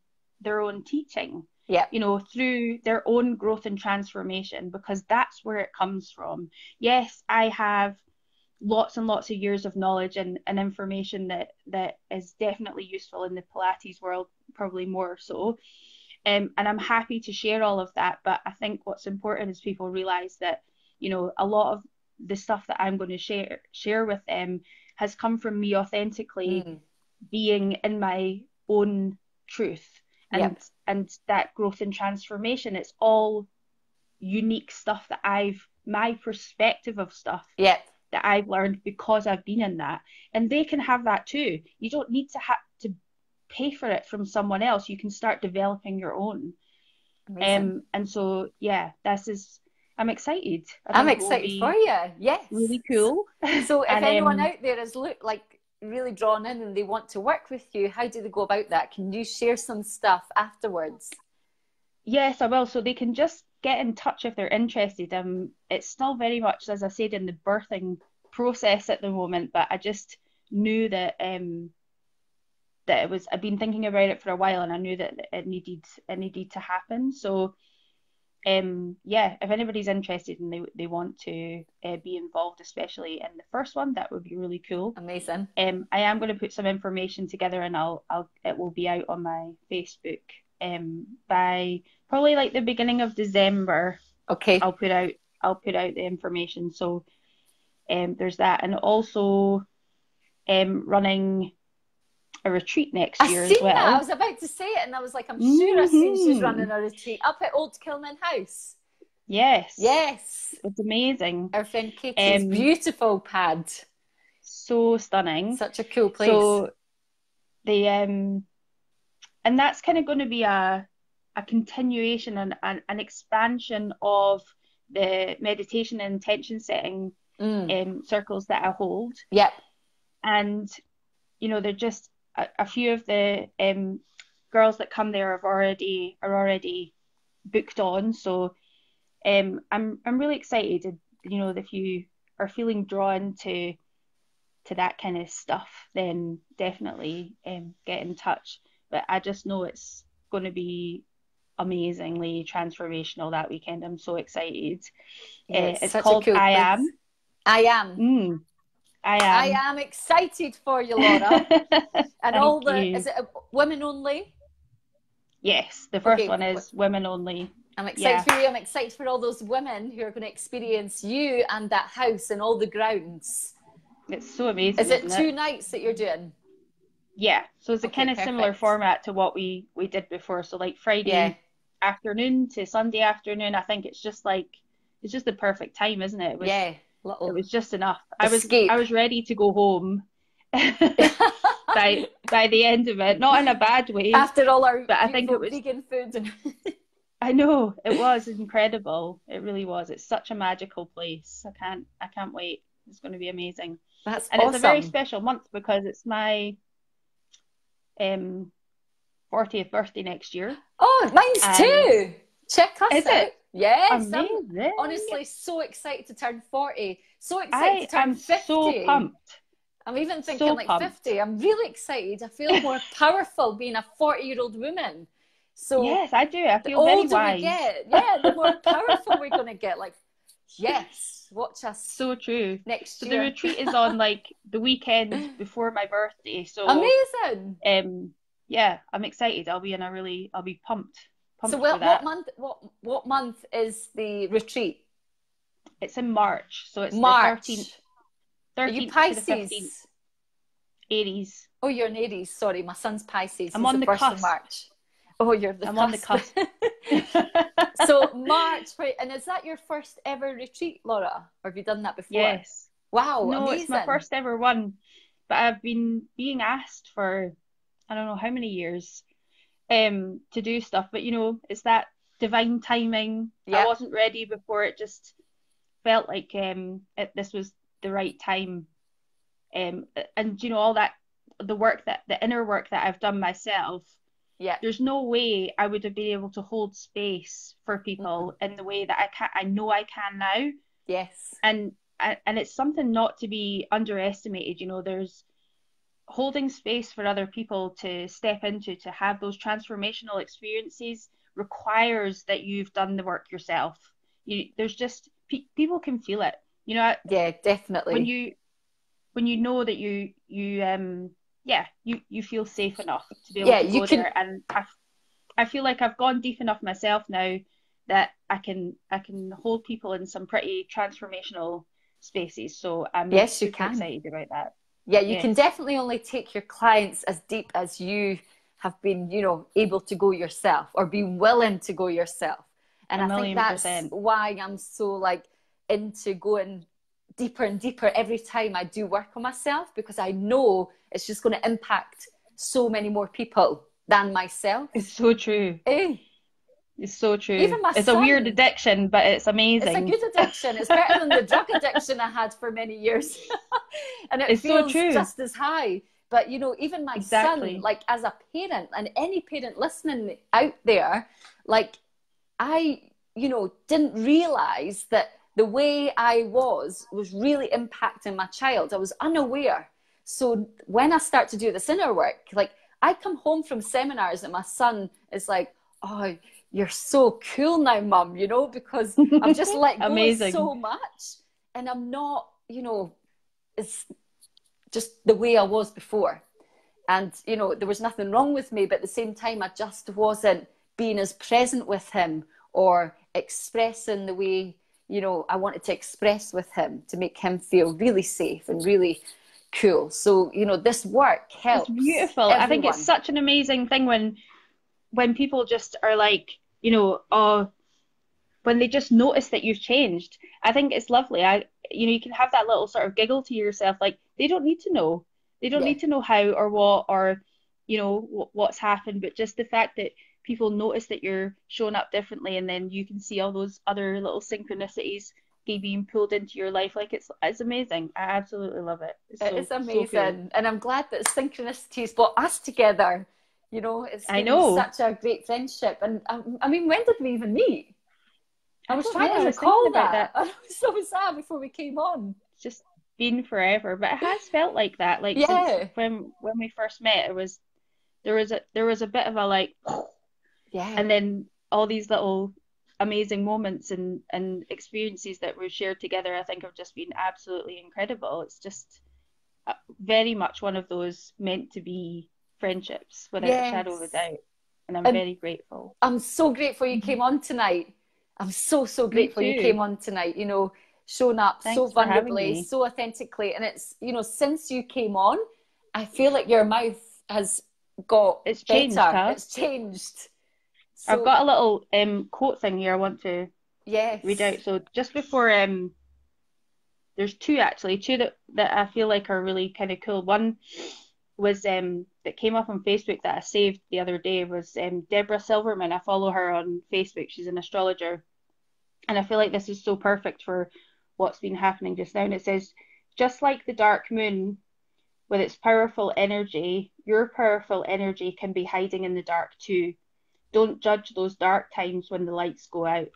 own teaching. You know, through their own growth and transformation, because that's where it comes from. Yes, I have lots and lots of years of knowledge and information that is definitely useful in the Pilates world, probably more so. And I'm happy to share all of that. But I think what's important is people realize that, you know, a lot of the stuff that I'm going to share with them has come from me authentically being in my own truth. And that growth and transformation, it's all unique stuff that my perspective of stuff that I've learned because I've been in that. And they can have that too. You don't need to pay for it from someone else. You can start developing your own. And so, I'm excited. I'm excited for you. Yes. Really cool. So if anyone out there is really drawn in and they want to work with you, how do they go about that? Can you share some stuff afterwards? Yes, I will. So they can just get in touch if they're interested. It's still very much, as I said, in the birthing process at the moment, but I just knew that I've been thinking about it for a while, and I knew that it needed to happen. So if anybody's interested and they want to be involved, especially in the first one, that would be really cool. Amazing. I am going to put some information together, and it will be out on my Facebook by probably like the beginning of December. Okay. I'll put out the information. So there's that, and also running a retreat next year as well. I was about to say it, and I was like, I'm sure I've seen she's running a retreat up at Old Kilman House. Yes. It's amazing. Our friend Katie's beautiful pad. So stunning. Such a cool place. So and that's kind of going to be a continuation and an expansion of the meditation and intention setting circles that I hold. Yep. And, they're just a few of the girls that come there are already booked on. So I'm really excited. If you are feeling drawn to that kind of stuff, then definitely get in touch. But I just know it's going to be amazingly transformational that weekend. I'm so excited. Yeah, it's called cool I place. Am. I Am. I am excited for you, Laura. And is it women only? Yes, the first one is women only. I'm excited for you. I'm excited for all those women who are going to experience you and that house and all the grounds. It's so amazing. Is it 2 nights that you're doing? Yeah, so it's a kind of similar format to what we did before. So like Friday afternoon to Sunday afternoon. I think it's just the perfect time, isn't it? It was just enough. Escape. I was ready to go home by the end of it, not in a bad way. After all our but I think it was vegan food and I know, it was incredible. It really was. It's such a magical place. I can't wait. It's going to be amazing. That's awesome. It's a very special month because it's my 40th birthday next year. Oh, mine's too. Check us out. It? Yes. Amazing. I'm honestly so excited to turn 40. So excited to turn 50. So pumped. I'm even thinking 50. I'm really excited. I feel more powerful being a 40-year-old woman. So yes, I do. I feel very wise. The more powerful we're going to get. Like, yes, watch us. So true. Next year. So the retreat is on the weekend before my birthday. So amazing. Yeah, I'm excited. I'll be pumped. So what month is the retreat? It's in March. So it's March. The 13th. Are you Pisces? To the 15th. Aries. Oh, you're an Aries. Sorry, my son's Pisces. I'm on the 1st cusp. Of March. Oh, you're the I'm cusp. On the cusp. So March, right? And is that your first ever retreat, Laura? Or have you done that before? Yes. Wow, no, amazing. It's my first ever one. But I've been being asked for I don't know how many years to do stuff. But it's that divine timing. I wasn't ready before. It just felt like this was the right time. And all that the inner work that I've done myself. Yeah. There's no way I would have been able to hold space for people in the way that I know I can now. Yes. And it's something not to be underestimated. There's holding space for other people to step into, to have those transformational experiences requires that you've done the work yourself. There's just people can feel it. Yeah, definitely. When you know that you feel safe enough to be able to go there. And I feel like I've gone deep enough myself now that I can hold people in some pretty transformational spaces. So I'm super excited about that. Yeah, you can definitely only take your clients as deep as you have been, able to go yourself or be willing to go yourself. And I think that's why I'm so into going deeper and deeper every time I do work on myself, because I know it's just going to impact so many more people than myself. It's so true. It's so true. Even it's a weird addiction, but it's amazing. It's a good addiction. It's better than the drug addiction I had for many years. And it feels just as high. But, even my son, as a parent, and any parent listening out there, I, didn't realize that the way I was really impacting my child. I was unaware. So when I start to do this inner work, I come home from seminars and my son is like, oh, you're so cool now, Mum, because I've just let go so much. And I'm not, it's just the way I was before. And, there was nothing wrong with me, but at the same time, I just wasn't being as present with him or expressing the way, I wanted to express with him to make him feel really safe and really cool. So, this work helps. It's beautiful. Everyone. I think it's such an amazing thing when people just are like, when they just notice that you've changed. I think it's lovely. You can have that little sort of giggle to yourself, like they don't need to know. They don't need to know how or what or, what's happened, but just the fact that people notice that you're showing up differently, and then you can see all those other little synchronicities being pulled into your life. Like it's amazing. I absolutely love it. It is So cool. amazing. And I'm glad that synchronicities brought us together. You know, it's I given know. such a great friendship. And I mean, when did we even meet? I was trying to I was recall thinking about that. I was so sad before we came on. It's just been forever, but it has felt like that. Like since Yeah. when we first met, there was a bit of a like, Yeah. and then all these little amazing moments and experiences that we've shared together, I think have just been absolutely incredible. It's just very much one of those meant to be friendships without a shadow of a doubt. And I'm very grateful. I'm so grateful you came on tonight. I'm so grateful you came on tonight, you know, showing up so vulnerably, so authentically. And it's, you know, since you came on, I feel like your mouth has got it's better. Changed, huh? It's changed. So, I've got a little quote thing here I want to read out. So just before there's two that I feel like are really kind of cool. One was that came up on Facebook that I saved the other day was Deborah Silverman. I follow her on Facebook. She's an astrologer. And I feel like this is so perfect for what's been happening just now. And it says, just like the dark moon with its powerful energy, your powerful energy can be hiding in the dark too. Don't judge those dark times when the lights go out.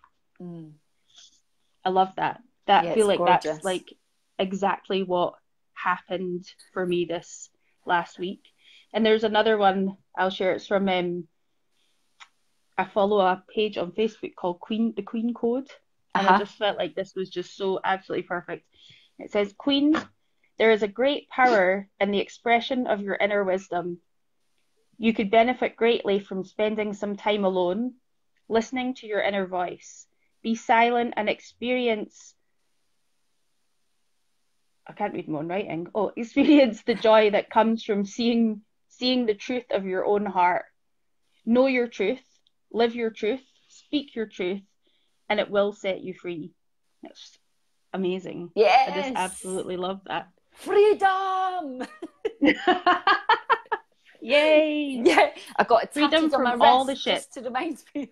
I love that. I feel like gorgeous. That's like exactly what happened for me this last week. And there's another one I'll share. It's from I follow a page on Facebook called The Queen Code. And I just felt like this was just so absolutely perfect. It says, Queen, there is a great power in the expression of your inner wisdom. You could benefit greatly from spending some time alone, listening to your inner voice. Be silent and experience. I can't read my own writing. Experience the joy that comes from seeing the truth of your own heart. Know your truth, live your truth, speak your truth, and it will set you free. It's amazing. Yes. I just absolutely love that. Freedom! Yay! Yeah, I got a freedom from from my all wrist the shit just to remind me.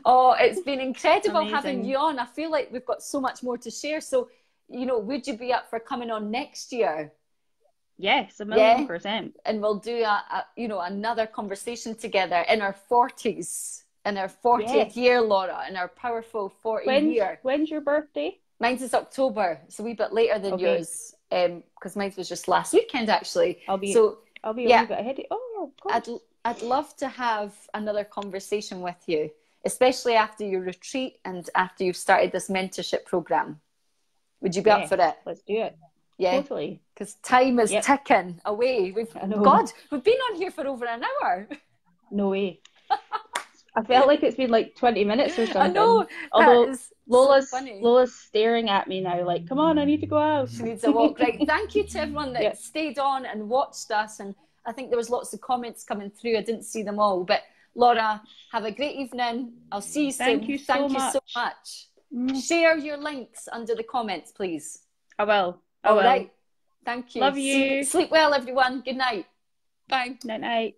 Oh, it's been incredible amazing. Having you on. I feel like we've got so much more to share. So, you know, would you be up for coming on next year? Yes, 1,000,000%. And we'll do another conversation together in our 40s, in our 40th year, Laura, in our powerful 40 year. When's your birthday? Mine's is October, so a wee bit later than yours, because mine was just last weekend actually. I'll be a wee bit ahead. Oh, of course. I'd love to have another conversation with you, especially after your retreat and after you've started this mentorship program. Would you be up for it? Let's do it. Yeah, totally. Because time is ticking away. We've been on here for over an hour. No way. I felt like it's been like 20 minutes or something. I know. Although Lola's staring at me now, like, come on, I need to go out. She needs a walk. Right. Thank you to everyone that stayed on and watched us. And I think there was lots of comments coming through. I didn't see them all. But Laura, have a great evening. I'll see you soon. Thank you so much. Share your links under the comments, please. I will. All right. Thank you. Love you. Sleep well, everyone. Good night. Bye. Night.